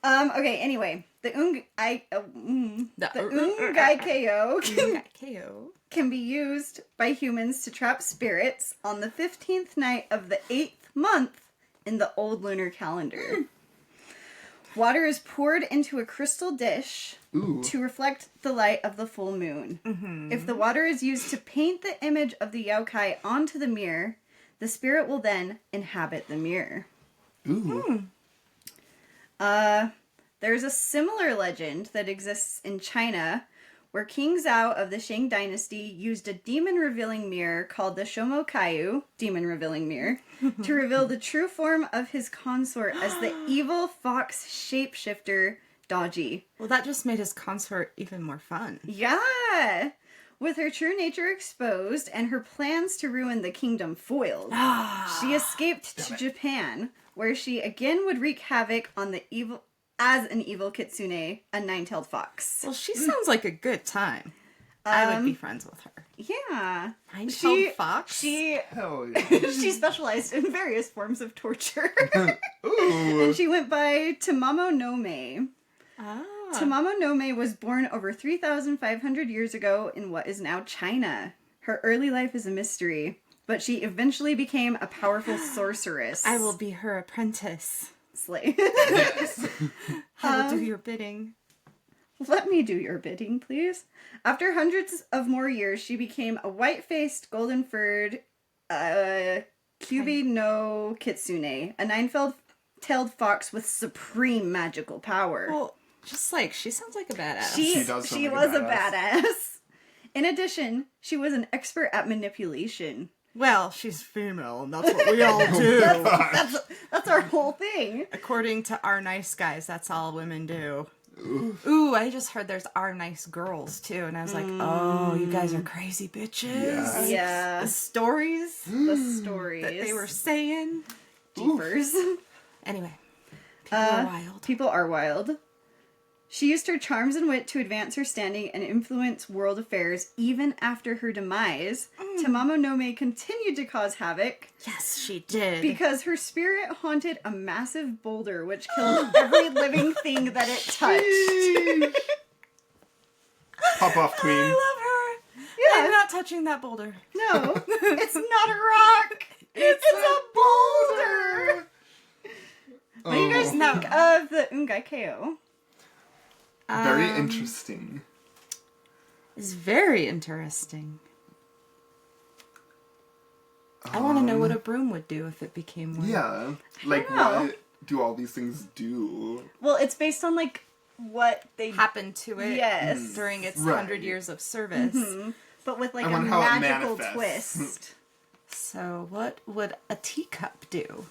Speaker 1: okay, anyway, the Ungaikyō
Speaker 3: KO.
Speaker 1: can be used by humans to trap spirits on the 15th night of the 8th month in the old lunar calendar. Water is poured into a crystal dish
Speaker 2: Ooh.
Speaker 1: to reflect the light of the full moon.
Speaker 3: Mm-hmm.
Speaker 1: If the water is used to paint the image of the yokai onto the mirror, the spirit will then inhabit the mirror.
Speaker 2: Ooh.
Speaker 1: There's a similar legend that exists in China where King Zhao of the Shang dynasty used a demon-revealing mirror called the Shomokaiyu, demon-revealing mirror, to reveal the true form of his consort as the evil fox shapeshifter Daji.
Speaker 3: Well, that just made his consort even more fun.
Speaker 1: Yeah! With her true nature exposed and her plans to ruin the kingdom foiled, she escaped to Japan, where she again would wreak havoc on the evil as an evil kitsune, a nine-tailed fox.
Speaker 3: Well, she sounds like a good time. I would be friends with her.
Speaker 1: Yeah.
Speaker 3: Nine-tailed fox?
Speaker 1: She
Speaker 2: Hell yeah.
Speaker 1: she specialized in various forms of torture.
Speaker 2: Ooh.
Speaker 1: And she went by Tamamo no Mei.
Speaker 3: Ah.
Speaker 1: Tamamo no Mei was born over 3,500 years ago in what is now China. Her early life is a mystery, but she eventually became a powerful sorceress.
Speaker 3: I will be her apprentice.
Speaker 1: Slay.
Speaker 2: Yes.
Speaker 3: I will do your bidding.
Speaker 1: Let me do your bidding, please. After hundreds of more years, she became a white-faced, golden-furred, Kyubi no Kitsune, a nine-tailed fox with supreme magical power.
Speaker 3: Well, just like, she sounds like a badass.
Speaker 2: She does sound
Speaker 1: she
Speaker 2: like a
Speaker 1: was a
Speaker 2: badass.
Speaker 1: badass. In addition, she was an expert at manipulation.
Speaker 3: Well, she's female, and that's what we all do.
Speaker 1: That's our whole thing.
Speaker 3: According to our nice guys, that's all women do. Ooh, I just heard there's our nice girls, too. And I was like, oh, you guys are crazy bitches.
Speaker 1: Yeah.
Speaker 3: The stories
Speaker 1: The stories.
Speaker 3: that they were saying.
Speaker 1: Jeepers.
Speaker 3: Anyway, people are wild.
Speaker 1: People are wild. She used her charms and wit to advance her standing and influence world affairs even after her demise. Tamamo no Mei continued to cause havoc
Speaker 3: Yes, she did.
Speaker 1: because her spirit haunted a massive boulder which killed every living thing that it touched.
Speaker 2: Pop off, queen.
Speaker 3: I love her.
Speaker 1: Yeah.
Speaker 3: I'm not touching that boulder.
Speaker 1: No, it's not a rock. It's a boulder. What do you guys think of the Ungaikyō?
Speaker 2: Very interesting.
Speaker 3: It's very interesting. I want to know what a broom would do if it became one.
Speaker 2: Yeah. Like,
Speaker 1: know.
Speaker 2: what do all these things do?
Speaker 1: Well, it's based on like what they
Speaker 3: Happened to it
Speaker 1: Yes.
Speaker 3: during its
Speaker 2: Right.
Speaker 3: 100 years of service.
Speaker 1: but with like
Speaker 2: I
Speaker 1: a
Speaker 2: wonder how it
Speaker 1: magical
Speaker 2: manifests.
Speaker 1: twist.
Speaker 3: So what would a teacup do?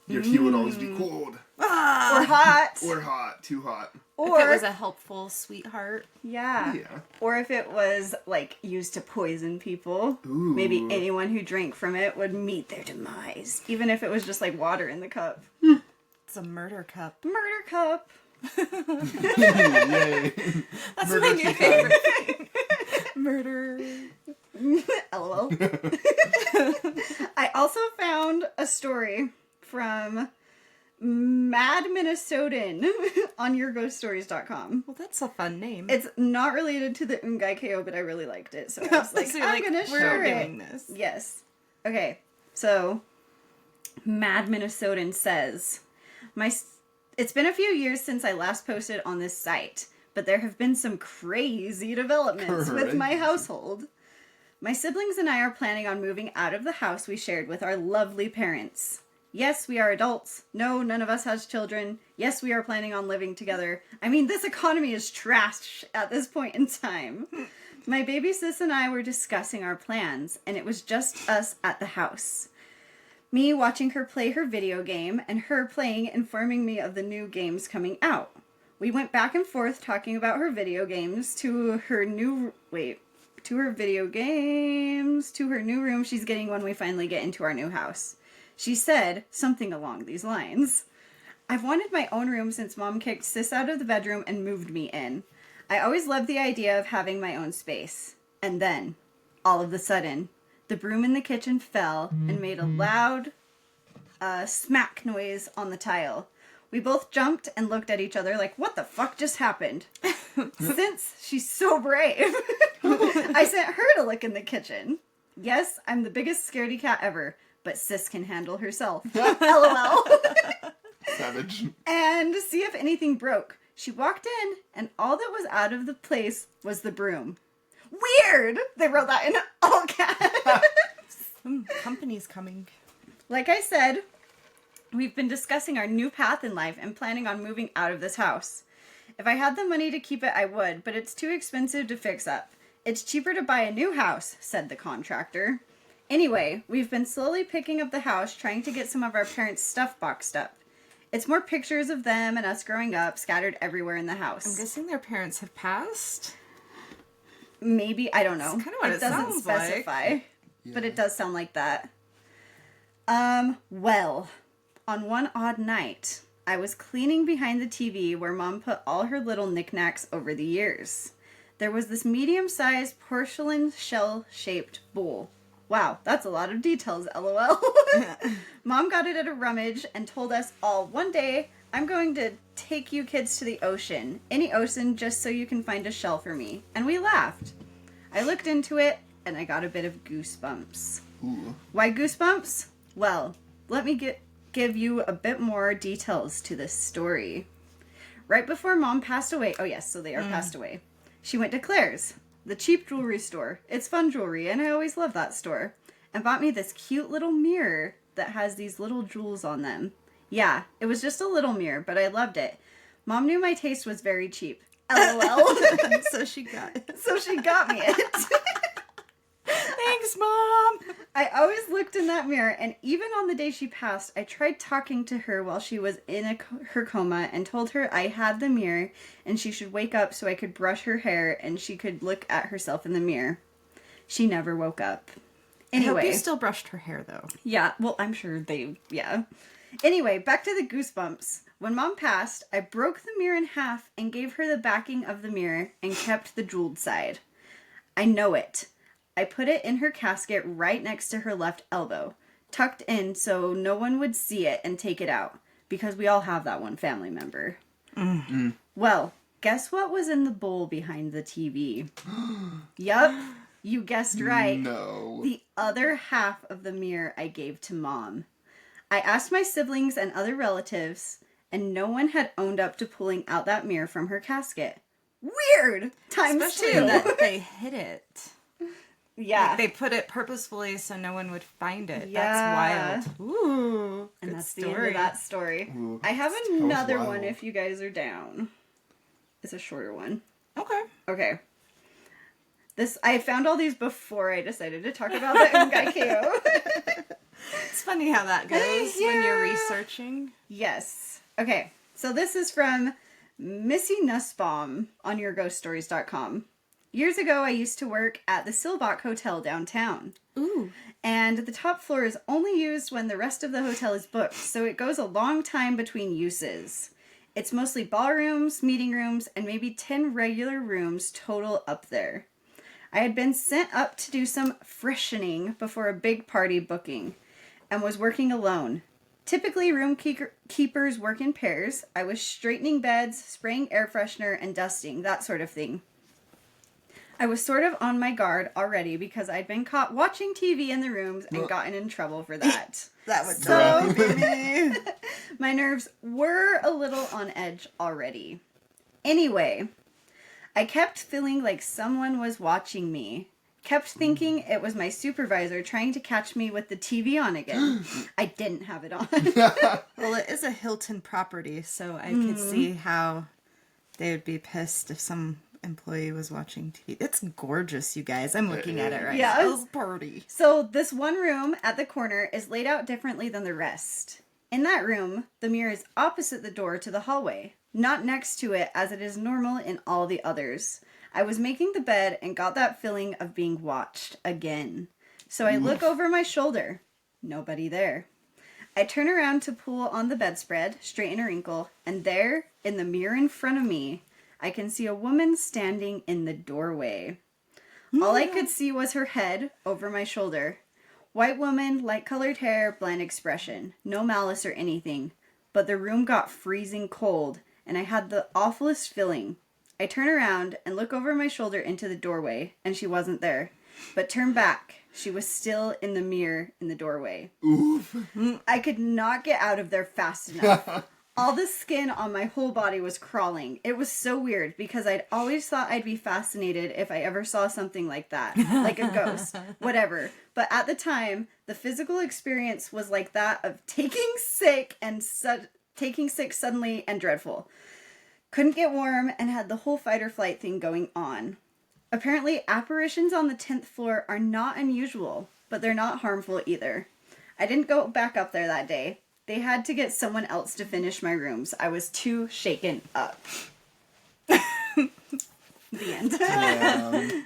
Speaker 2: Your tea would always be cold.
Speaker 1: Or hot.
Speaker 2: Or hot. Too hot.
Speaker 1: Or
Speaker 3: If it was a helpful sweetheart.
Speaker 1: yeah.
Speaker 2: Yeah.
Speaker 1: Or if it was like used to poison people.
Speaker 2: Ooh.
Speaker 1: Maybe anyone who drank from it would meet their demise. Even if it was just like water in the cup.
Speaker 3: It's a murder cup.
Speaker 1: Murder cup.
Speaker 2: Yay.
Speaker 3: That's
Speaker 2: Murder
Speaker 3: my new
Speaker 2: teacup.
Speaker 3: favorite thing. Murder.
Speaker 1: LOL. I also found a story from Mad Minnesotan on YourGhostStories.com.
Speaker 3: Well, that's a fun name.
Speaker 1: It's not related to the Ungaikyō, but I really liked it, so I was like,
Speaker 3: So you're
Speaker 1: I'm gonna
Speaker 3: we're
Speaker 1: share
Speaker 3: doing
Speaker 1: it.
Speaker 3: this.
Speaker 1: Yes. Okay, so Mad Minnesotan says, it's been a few years since I last posted on this site, but there have been some crazy developments with my household. My siblings and I are planning on moving out of the house we shared with our lovely parents. Yes, we are adults. No, none of us has children. Yes, we are planning on living together. I mean, this economy is trash at this point in time. My baby sis and I were discussing our plans, and it was just us at the house. Me watching her play her video game, and her playing, informing me of the new games coming out. We went back and forth talking about her video games to her new room she's getting when we finally get into our new house. She said something along these lines. I've wanted my own room since Mom kicked Sis out of the bedroom and moved me in. I always loved the idea of having my own space. And then, all of a sudden, the broom in the kitchen fell and made a loud smack noise on the tile. We both jumped and looked at each other like, what the fuck just happened? Since she's so brave, I sent her to look in the kitchen. Yes, I'm the biggest scaredy cat ever, but Sis can handle herself. LOL.
Speaker 2: Savage.
Speaker 1: And see if anything broke. She walked in, and all that was out of the place was the broom. Weird! They wrote that in all caps.
Speaker 3: Company's coming.
Speaker 1: Like I said, we've been discussing our new path in life and planning on moving out of this house. If I had the money to keep it, I would, but it's too expensive to fix up. It's cheaper to buy a new house, said the contractor. Anyway, we've been slowly picking up the house, trying to get some of our parents' stuff boxed up. It's more pictures of them and us growing up, scattered everywhere in the house.
Speaker 3: I'm guessing their parents have passed.
Speaker 1: Maybe, I don't know.
Speaker 3: That's kind of what it
Speaker 1: doesn't
Speaker 3: sounds
Speaker 1: specify,
Speaker 3: like.
Speaker 1: but it does sound like that. Well, on one odd night, I was cleaning behind the TV where Mom put all her little knickknacks over the years. There was this medium-sized porcelain shell-shaped bowl. Wow, that's a lot of details, LOL. Mom got it at a rummage and told us all, one day, I'm going to take you kids to the ocean. Any ocean, just so you can find a shell for me. And we laughed. I looked into it, and I got a bit of goosebumps.
Speaker 2: Ooh.
Speaker 1: Why goosebumps? Well, let me give you a bit more details to this story. Right before Mom passed away, oh yes, so they are passed away, she went to Claire's, the cheap jewelry store. It's fun jewelry, and I always love that store. And bought me this cute little mirror that has these little jewels on them. Yeah, it was just a little mirror, but I loved it. Mom knew my taste was very cheap. LOL.
Speaker 3: So she got it.
Speaker 1: So she got me it.
Speaker 3: Thanks, Mom!
Speaker 1: I always looked in that mirror, and even on the day she passed, I tried talking to her while she was in her coma and told her I had the mirror and she should wake up so I could brush her hair and she could look at herself in the mirror. She never woke up. Anyway.
Speaker 3: I hope you still brushed her hair, though.
Speaker 1: Yeah, well, I'm sure yeah. Anyway, back to the goosebumps. When Mom passed, I broke the mirror in half and gave her the backing of the mirror and kept the jeweled side. I know it. I put it in her casket right next to her left elbow, tucked in so no one would see it and take it out, because we all have that one family member. Mm. Well, guess what was in the bowl behind the TV? Yup, you guessed right.
Speaker 2: No.
Speaker 1: The other half of the mirror I gave to Mom. I asked my siblings and other relatives, and no one had owned up to pulling out that mirror from her casket. Weird! Times
Speaker 3: Especially
Speaker 1: two.
Speaker 3: that they hid it.
Speaker 1: Yeah.
Speaker 3: Like they put it purposefully so no one would find it.
Speaker 1: Yeah.
Speaker 3: That's wild. Ooh.
Speaker 1: And
Speaker 3: good
Speaker 1: that's
Speaker 3: story.
Speaker 1: the end of that story.
Speaker 2: Ooh,
Speaker 1: I have
Speaker 2: that sounds
Speaker 1: another
Speaker 2: wild.
Speaker 1: one if you guys are down. It's a shorter one.
Speaker 3: Okay.
Speaker 1: Okay. I found all these before I decided to talk about the Ungaikyō.
Speaker 3: It's funny how that goes when you're researching.
Speaker 1: Yes. Okay. So this is from Missy Nussbaum on yourghoststories.com. Years ago, I used to work at the Silbach Hotel downtown.
Speaker 3: Ooh.
Speaker 1: And the top floor is only used when the rest of the hotel is booked, so it goes a long time between uses. It's mostly ballrooms, meeting rooms, and maybe 10 regular rooms total up there. I had been sent up to do some freshening before a big party booking, and was working alone. Typically, room keepers work in pairs. I was straightening beds, spraying air freshener, and dusting, that sort of thing. I was sort of on my guard already because I'd been caught watching TV in the rooms and gotten in trouble for that.
Speaker 3: That would
Speaker 1: So-
Speaker 3: totally be me.
Speaker 1: My nerves were a little on edge already. Anyway, I kept feeling like someone was watching me. Kept thinking it was my supervisor trying to catch me with the TV on again. I didn't have it on.
Speaker 3: Well, it is a Hilton property, so I could see how they would be pissed if some employee was watching TV. It's gorgeous, you guys. I'm looking at it right
Speaker 1: Yeah.
Speaker 3: now. It's pretty.
Speaker 1: So this one room at the corner is laid out differently than the rest. In that room, the mirror is opposite the door to the hallway, not next to it as it is normal in all the others. I was making the bed and got that feeling of being watched again. So I look over my shoulder. Nobody there. I turn around to pull on the bedspread, straighten a wrinkle, and there, in the mirror in front of me, I can see a woman standing in the doorway. All I could see was her head over my shoulder. White woman, light-colored hair, bland expression. No malice or anything. But the room got freezing cold, and I had the awfulest feeling. I turn around and look over my shoulder into the doorway, and she wasn't there. But turn back. She was still in the mirror in the doorway.
Speaker 2: Oof.
Speaker 1: I could not get out of there fast enough. All the skin on my whole body was crawling. It was so weird because I'd always thought I'd be fascinated if I ever saw something like that, like a ghost, whatever. But at the time, the physical experience was like that of taking sick suddenly and dreadful. Couldn't get warm and had the whole fight or flight thing going on. Apparently, apparitions on the 10th floor are not unusual, but they're not harmful either. I didn't go back up there that day. They had to get someone else to finish my rooms. I was too shaken up. The end.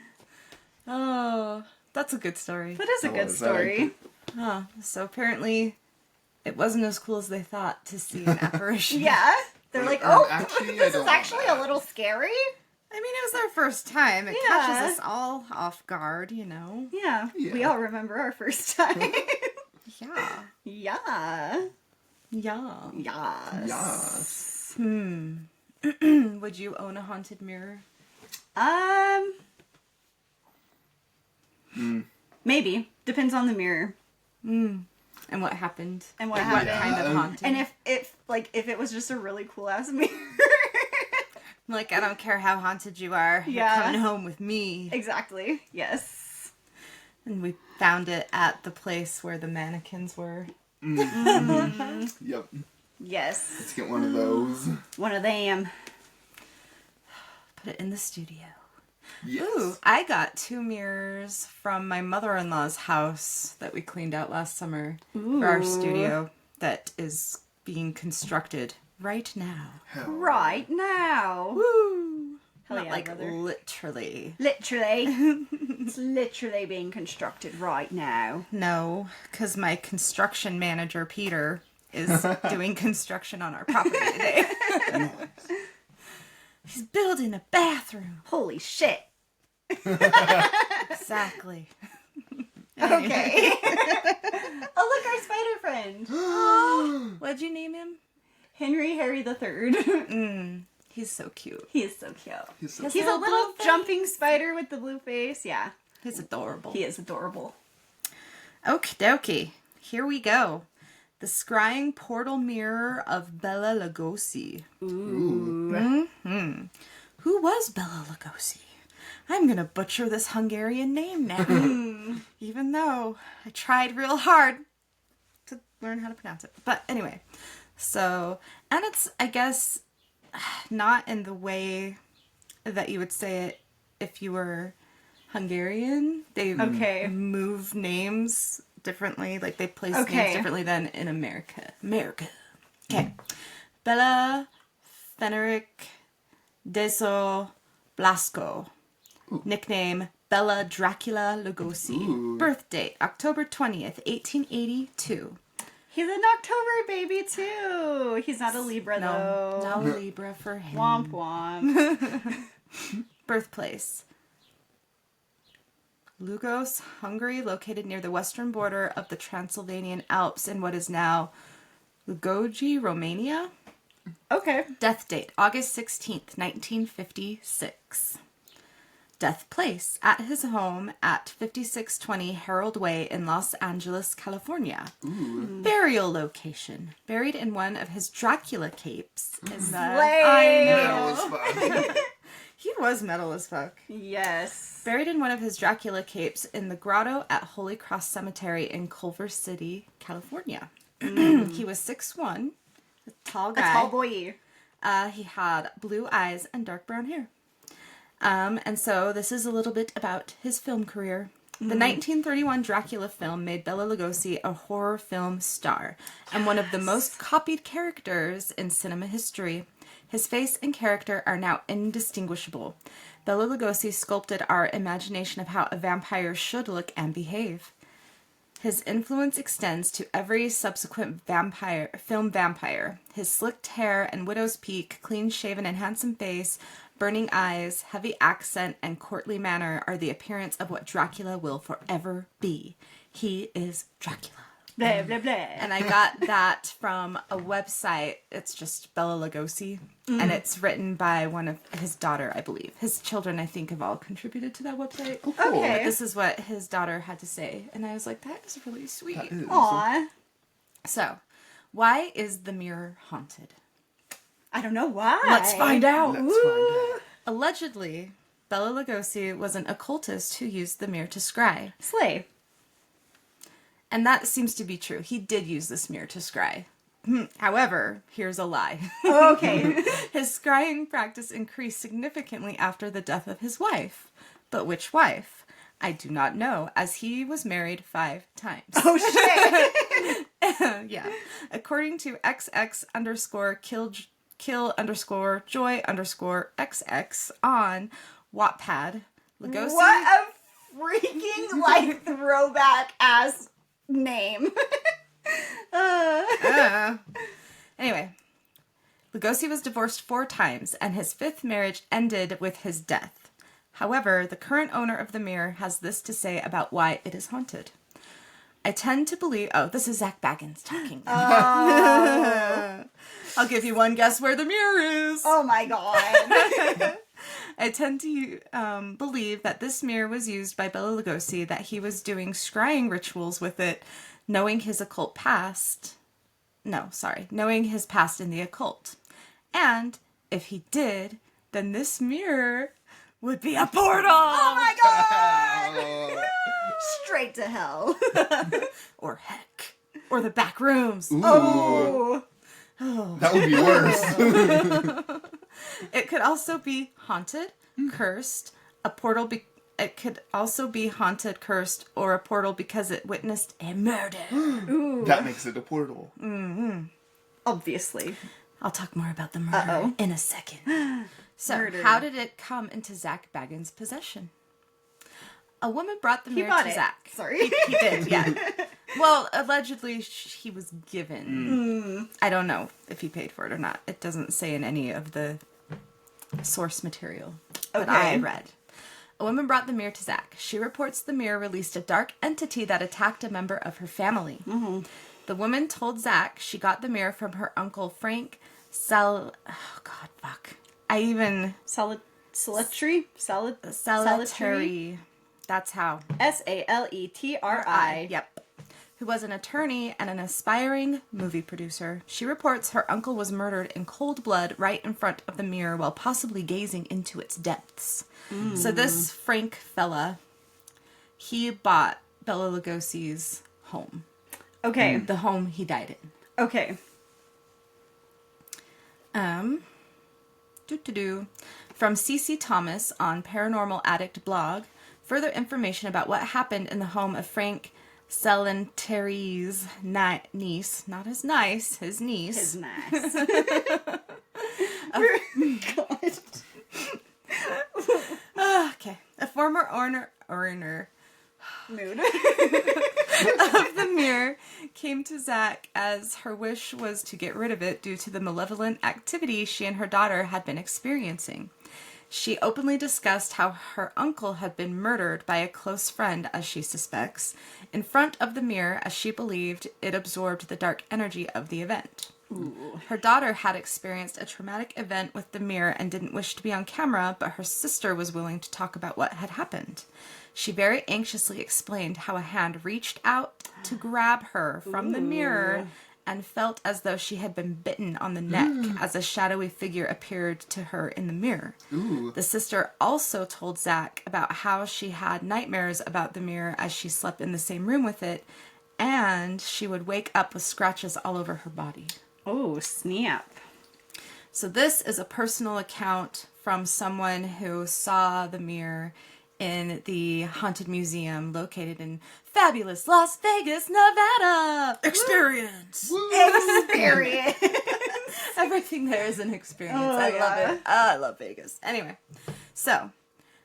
Speaker 3: Oh, that's a good story.
Speaker 1: That is a good story.
Speaker 3: Huh. So apparently it wasn't as cool as they thought to see an apparition.
Speaker 1: Yeah. They're like,
Speaker 2: Actually,
Speaker 1: this is actually a little scary.
Speaker 3: I mean, it was their first time. It catches us all off guard, you know?
Speaker 1: Yeah. We all remember our first time.
Speaker 3: Yeah.
Speaker 1: Yeah.
Speaker 3: Yeah.
Speaker 2: Yes.
Speaker 3: Would you own a haunted mirror?
Speaker 1: Maybe. Depends on the mirror.
Speaker 3: And what happened?
Speaker 1: And what
Speaker 3: Like,
Speaker 1: happened.
Speaker 3: What kind of haunting?
Speaker 1: And if it was just a really cool ass mirror.
Speaker 3: Like, I don't care how haunted you are.
Speaker 1: Yeah.
Speaker 3: You're coming home with me.
Speaker 1: Exactly. Yes.
Speaker 3: And we found it at the place where the mannequins were.
Speaker 2: Yep.
Speaker 1: Yes.
Speaker 2: Let's get one of those.
Speaker 1: One of them.
Speaker 3: Put it in the studio.
Speaker 2: Yes.
Speaker 3: Ooh, I got 2 mirrors from my mother-in-law's house that we cleaned out last summer for our studio that is being constructed right now.
Speaker 1: Right now.
Speaker 3: Woo!
Speaker 1: Hell
Speaker 3: Not
Speaker 1: yeah,
Speaker 3: like
Speaker 1: brother.
Speaker 3: literally.
Speaker 1: Literally. It's literally being constructed right now.
Speaker 3: No, because my construction manager, Peter, is doing construction on our property today. He's building a bathroom.
Speaker 1: Holy shit.
Speaker 3: Exactly.
Speaker 1: Okay. Oh, look, our spider friend.
Speaker 3: What'd you name him?
Speaker 1: Henry Harry the Third.
Speaker 3: He's so cute.
Speaker 1: He is so cute.
Speaker 2: He's so
Speaker 1: He's
Speaker 3: His
Speaker 1: a
Speaker 3: little
Speaker 1: little
Speaker 3: blue
Speaker 1: jumping spider with the blue face. Yeah.
Speaker 3: He's adorable.
Speaker 1: He is adorable.
Speaker 3: Okie dokie. Here we go. The Scrying Portal Mirror of Bela Lugosi.
Speaker 2: Ooh.
Speaker 3: Who was Bela Lugosi? I'm gonna butcher this Hungarian name now. Even though I tried real hard to learn how to pronounce it. But anyway. So, and it's, I guess, not in the way that you would say it if you were Hungarian. They move names differently, like they place names differently than in America. Okay. Bela Fenerick Deso Blasco. Nickname Bela Dracula Lugosi. Birth date October 20th, 1882.
Speaker 1: He's an October baby, too. He's not a Libra, though.
Speaker 3: No Libra for him.
Speaker 1: Womp womp.
Speaker 3: Birthplace Lugos, Hungary, located near the western border of the Transylvanian Alps in what is now Lugoji, Romania.
Speaker 1: Okay.
Speaker 3: Death date August 16th, 1956. Death place at his home at 5620 Harold Way in Los Angeles, California. Burial location. Buried in one of his Dracula capes. I know. He was metal as fuck.
Speaker 1: Yes.
Speaker 3: Buried in one of his Dracula capes in the grotto at Holy Cross Cemetery in Culver City, California. He was 6'1", a tall guy.
Speaker 1: A tall boy.
Speaker 3: He had blue eyes and dark brown hair. And so this is a little bit about his film career. The 1931 Dracula film made Bela Lugosi a horror film star and one of the most copied characters in cinema history. His face and character are now indistinguishable. Bela Lugosi sculpted our imagination of how a vampire should look and behave. His influence extends to every subsequent film vampire. His slicked hair and widow's peak, clean-shaven and handsome face, burning eyes, heavy accent, and courtly manner are the appearance of what Dracula will forever be. He is Dracula.
Speaker 1: Blah, blah, blah.
Speaker 3: And I got that from a website. It's just Bela Lugosi. And it's written by one of his daughter, I believe. His children, I think, have all contributed to that website.
Speaker 2: Oh, cool.
Speaker 1: Okay.
Speaker 3: But this is what his daughter had to say. And I was like, that is really sweet.
Speaker 2: That is.
Speaker 1: Aw.
Speaker 3: So, why is the mirror haunted?
Speaker 1: I don't know why.
Speaker 3: Let's find out.
Speaker 2: Let's find out.
Speaker 3: Allegedly, Bela Lugosi was an occultist who used the mirror to scry.
Speaker 1: Slay.
Speaker 3: And that seems to be true. He did use this mirror to scry. However, here's a lie.
Speaker 1: Okay.
Speaker 3: His scrying practice increased significantly after the death of his wife. But which wife? I do not know, as he was married 5 times.
Speaker 1: Oh, shit.
Speaker 3: Yeah. According to XX_kill_joy_XX on Wattpad, Lugosi...
Speaker 1: What a freaking, like, throwback-ass name.
Speaker 3: Anyway, Lugosi was divorced 4 times, and his 5th marriage ended with his death. However, the current owner of the mirror has this to say about why it is haunted. I tend to believe... Oh, this is Zak Bagans talking. I'll give you one guess where the mirror is.
Speaker 1: Oh, my God.
Speaker 3: I tend to believe that this mirror was used by Bela Lugosi, that he was doing scrying rituals with it, knowing his past in the occult. And if he did, then this mirror would be a portal!
Speaker 1: Oh, my God. Straight to hell.
Speaker 3: Or heck. Or the back rooms.
Speaker 2: Ooh,
Speaker 1: Oh.
Speaker 2: that would be worse.
Speaker 3: It could also be haunted, cursed, a portal. It could also be haunted, cursed, or a portal because it witnessed a murder.
Speaker 1: Ooh.
Speaker 2: That makes it a portal.
Speaker 1: Obviously.
Speaker 3: I'll talk more about the murder in a second. So,
Speaker 1: Murder.
Speaker 3: how did it come into Zak Bagans' possession? A woman brought the mirror
Speaker 1: bought
Speaker 3: to
Speaker 1: it.
Speaker 3: Zak.
Speaker 1: Sorry.
Speaker 3: He did, yeah. Well, allegedly he was given. I don't know if he paid for it or not. It doesn't say in any of the source material that I read. A woman brought the mirror to Zak. She reports the mirror released a dark entity that attacked a member of her family.
Speaker 1: Mm-hmm.
Speaker 3: The woman told Zak she got the mirror from her uncle Frank
Speaker 1: Saletri?
Speaker 3: Saletri. That's how.
Speaker 1: Saletri.
Speaker 3: Yep. Who was an attorney and an aspiring movie producer. She reports her uncle was murdered in cold blood right in front of the mirror while possibly gazing into its depths. So this Frank fella, he bought Bela Lugosi's home.
Speaker 1: Okay.
Speaker 3: The home he died in.
Speaker 1: Okay.
Speaker 3: From CC Thomas on Paranormal Addict blog, further information about what happened in the home of Frank Salenteri's niece, not his nice, his niece.
Speaker 1: His nice. God.
Speaker 3: Okay. A former owner
Speaker 1: Mood.
Speaker 3: of the mirror came to Zak as her wish was to get rid of it due to the malevolent activity she and her daughter had been experiencing. She openly discussed how her uncle had been murdered by a close friend, as she suspects, in front of the mirror as she believed it absorbed the dark energy of the event.
Speaker 1: Ooh.
Speaker 3: Her daughter had experienced a traumatic event with the mirror and didn't wish to be on camera, but her sister was willing to talk about what had happened. She very anxiously explained how a hand reached out to grab her from the mirror and felt as though she had been bitten on the neck as a shadowy figure appeared to her in the mirror.
Speaker 2: Ooh.
Speaker 3: The sister also told Zak about how she had nightmares about the mirror as she slept in the same room with it, and she would wake up with scratches all over her body.
Speaker 1: Oh, snap.
Speaker 3: So this is a personal account from someone who saw the mirror in the Haunted Museum located in fabulous Las Vegas, Nevada. Experience.
Speaker 1: Experience.
Speaker 3: Everything there is an experience.
Speaker 1: Oh,
Speaker 3: I love
Speaker 1: yeah.
Speaker 3: it. I love Vegas. Anyway, so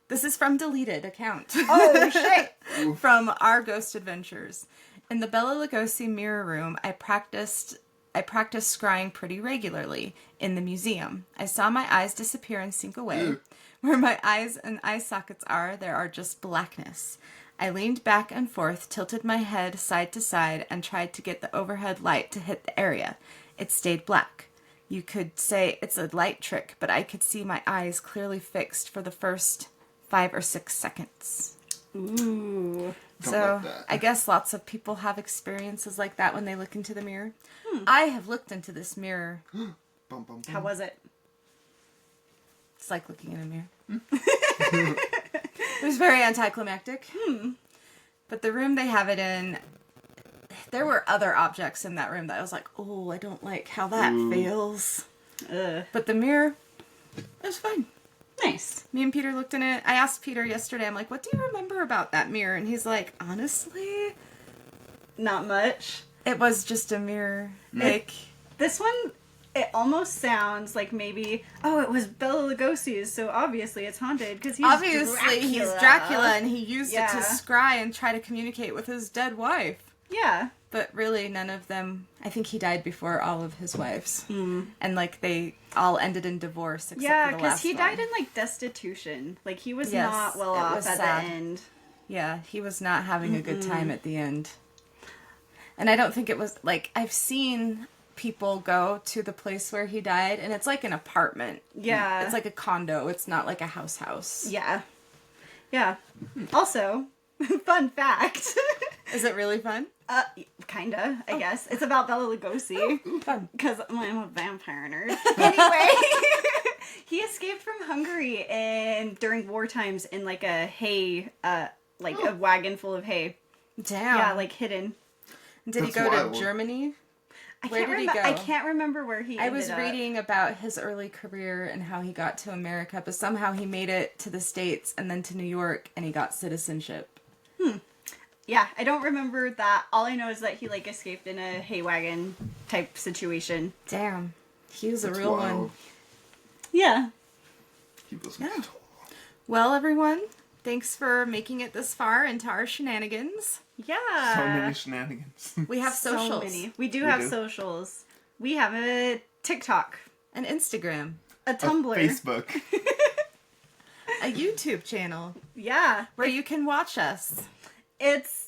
Speaker 3: this is from deleted account.
Speaker 1: Oh, shit.
Speaker 3: From Our Ghost Adventures. In the Bela Lugosi mirror room, I practiced scrying pretty regularly in the museum. I saw my eyes disappear and sink away. Where my eyes and eye sockets are, there are just blackness. I leaned back and forth, tilted my head side to side, and tried to get the overhead light to hit the area. It stayed black. You could say it's a light trick, but I could see my eyes clearly fixed for the first 5 or 6 seconds.
Speaker 1: Ooh.
Speaker 3: So,
Speaker 2: like that.
Speaker 3: I guess lots of people have experiences like that when they look into the mirror. I have looked into this mirror
Speaker 2: Bum, bum, bum.
Speaker 1: How was it?
Speaker 3: It's like looking in a mirror. It was very anticlimactic. But the room they have it in, there were other objects in that room that I was like, oh, I don't like how that feels. But the mirror, it was fine.
Speaker 1: Nice.
Speaker 3: Me and Peter looked in it. I asked Peter yesterday, I'm like, what do you remember about that mirror? And he's like, honestly,
Speaker 1: Not much.
Speaker 3: it was just a mirror. Like,
Speaker 1: This one, it almost sounds like maybe, oh, it was Bela Lugosi's, so obviously it's haunted because he's
Speaker 3: obviously he's Dracula and he used it to
Speaker 1: Yeah.
Speaker 3: scry and try to communicate with his dead wife.
Speaker 1: Yeah.
Speaker 3: But really, none of them. I think he died before all of his wives, and like they all ended in divorce. Except
Speaker 1: Yeah,
Speaker 3: for the
Speaker 1: because
Speaker 3: last
Speaker 1: he
Speaker 3: one.
Speaker 1: died in like destitution. Like he was
Speaker 3: Yes,
Speaker 1: not well
Speaker 3: it
Speaker 1: off
Speaker 3: was
Speaker 1: at
Speaker 3: sad.
Speaker 1: the end.
Speaker 3: Yeah, he was not having a good time at the end. And I don't think it was like I've seen people go to the place where he died, and it's like an apartment.
Speaker 1: Yeah.
Speaker 3: It's like a condo. It's not like a house.
Speaker 1: Yeah. Yeah. Also, fun fact.
Speaker 3: Is it really fun?
Speaker 1: Kinda, I guess. It's about Bela Lugosi.
Speaker 3: Fun.
Speaker 1: Because I'm a vampire nerd. Anyway, he escaped from Hungary during war times in like a hay, a wagon full of hay.
Speaker 3: Damn.
Speaker 1: Yeah, like hidden.
Speaker 3: Did he
Speaker 2: That's
Speaker 3: go
Speaker 2: wild.
Speaker 3: to Germany?
Speaker 1: I
Speaker 3: Where
Speaker 1: can't
Speaker 3: did he go?
Speaker 1: I can't remember where he
Speaker 3: I was
Speaker 1: ended up.
Speaker 3: reading about his early career and how he got to America, but somehow he made it to the States and then to New York and he got citizenship.
Speaker 1: Yeah, I don't remember that. All I know is that he like escaped in a hay wagon type situation.
Speaker 3: Damn. He was
Speaker 2: That's
Speaker 3: a real
Speaker 2: wild.
Speaker 3: one.
Speaker 1: Yeah.
Speaker 2: He was
Speaker 3: Yeah. Well, everyone, thanks for making it this far into our shenanigans.
Speaker 1: Yeah.
Speaker 2: so many shenanigans.
Speaker 3: We have
Speaker 1: So
Speaker 3: socials.
Speaker 1: many. We do
Speaker 2: We
Speaker 1: have
Speaker 2: do.
Speaker 1: socials. We have a TikTok,
Speaker 3: An Instagram.
Speaker 1: a Tumblr.
Speaker 2: Facebook.
Speaker 3: A YouTube channel
Speaker 1: Yeah.
Speaker 3: where you can watch us.
Speaker 1: It's,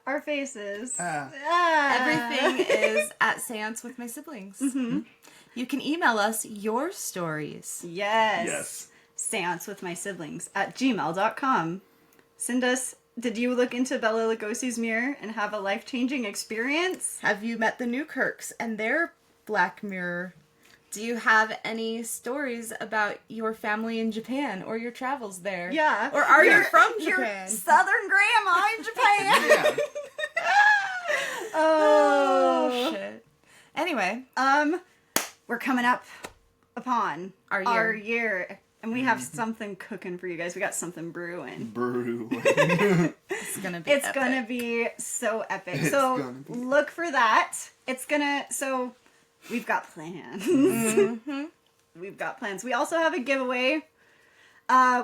Speaker 1: our faces.
Speaker 3: Everything is at Seance with My Siblings. You can email us your stories.
Speaker 1: Yes.
Speaker 2: Yes.
Speaker 1: Seance with my siblings at gmail.com. Send us, did you look into Bela Lugosi's mirror and have a life-changing experience?
Speaker 3: Have you met the Newkirks and their Black Mirror? Do you have any stories about your family in Japan or your travels there?
Speaker 1: Yeah.
Speaker 3: Or are you
Speaker 1: Your-
Speaker 3: from
Speaker 1: your
Speaker 3: Japan?
Speaker 1: Southern grandma in Japan.
Speaker 2: Yeah.
Speaker 3: Oh, shit. Anyway,
Speaker 1: We're coming up upon
Speaker 3: Our
Speaker 1: year. And we have something cooking for you guys. We got something brewing.
Speaker 2: Brew.
Speaker 3: it's gonna be
Speaker 1: It's
Speaker 3: epic.
Speaker 1: gonna be so epic.
Speaker 2: It's
Speaker 1: So
Speaker 2: gonna be.
Speaker 1: look for that. So we've got plans. We've got plans. We also have a giveaway.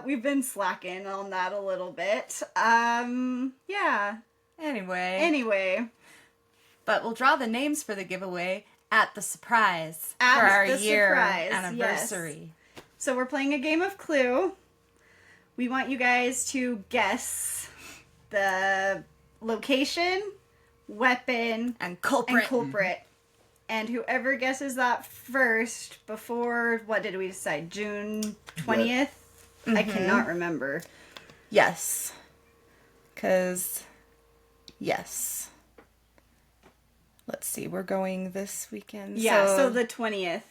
Speaker 1: We've been slacking on that a little bit. Yeah. Anyway.
Speaker 3: But we'll draw the names for the giveaway at the surprise
Speaker 1: At
Speaker 3: for our
Speaker 1: the
Speaker 3: year
Speaker 1: surprise,
Speaker 3: anniversary.
Speaker 1: So we're playing a game of Clue. We want you guys to guess the location, weapon,
Speaker 3: And culprit.
Speaker 1: and culprit. And whoever guesses that first before, what did we decide? June 20th? I cannot remember.
Speaker 3: Yes. Because, yes. Let's see, we're going this weekend.
Speaker 1: Yeah, so the 20th.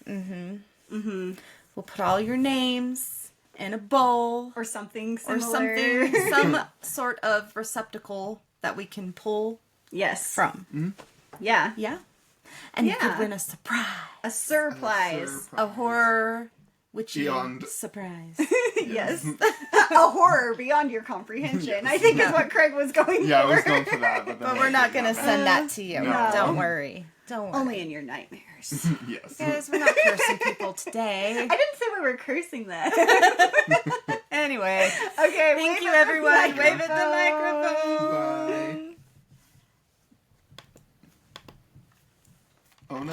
Speaker 3: we'll put all your names in a bowl
Speaker 1: Or something
Speaker 3: or
Speaker 1: similar.
Speaker 3: something, some sort of receptacle that we can pull
Speaker 1: Yes.
Speaker 3: from.
Speaker 1: Yeah.
Speaker 3: Yeah. And you
Speaker 1: Yeah.
Speaker 3: could win a surprise.
Speaker 1: A surprise.
Speaker 3: A horror witchy
Speaker 2: Beyond-
Speaker 3: surprise.
Speaker 1: Yes. A horror beyond your comprehension. I think is what Craig was going
Speaker 2: Yeah, I
Speaker 1: for.
Speaker 2: was going for that. But, then
Speaker 3: But we're not going to send that to you.
Speaker 2: No.
Speaker 3: Don't worry. Don't worry.
Speaker 1: Only in your nightmares.
Speaker 2: Yes.
Speaker 3: Guys, we're not cursing people today.
Speaker 1: I didn't say we were cursing them.
Speaker 3: Anyway.
Speaker 1: Okay,
Speaker 3: Thank
Speaker 1: wave
Speaker 3: you,
Speaker 1: at the
Speaker 3: everyone. Wave at the microphone.
Speaker 2: Bye. Oh no.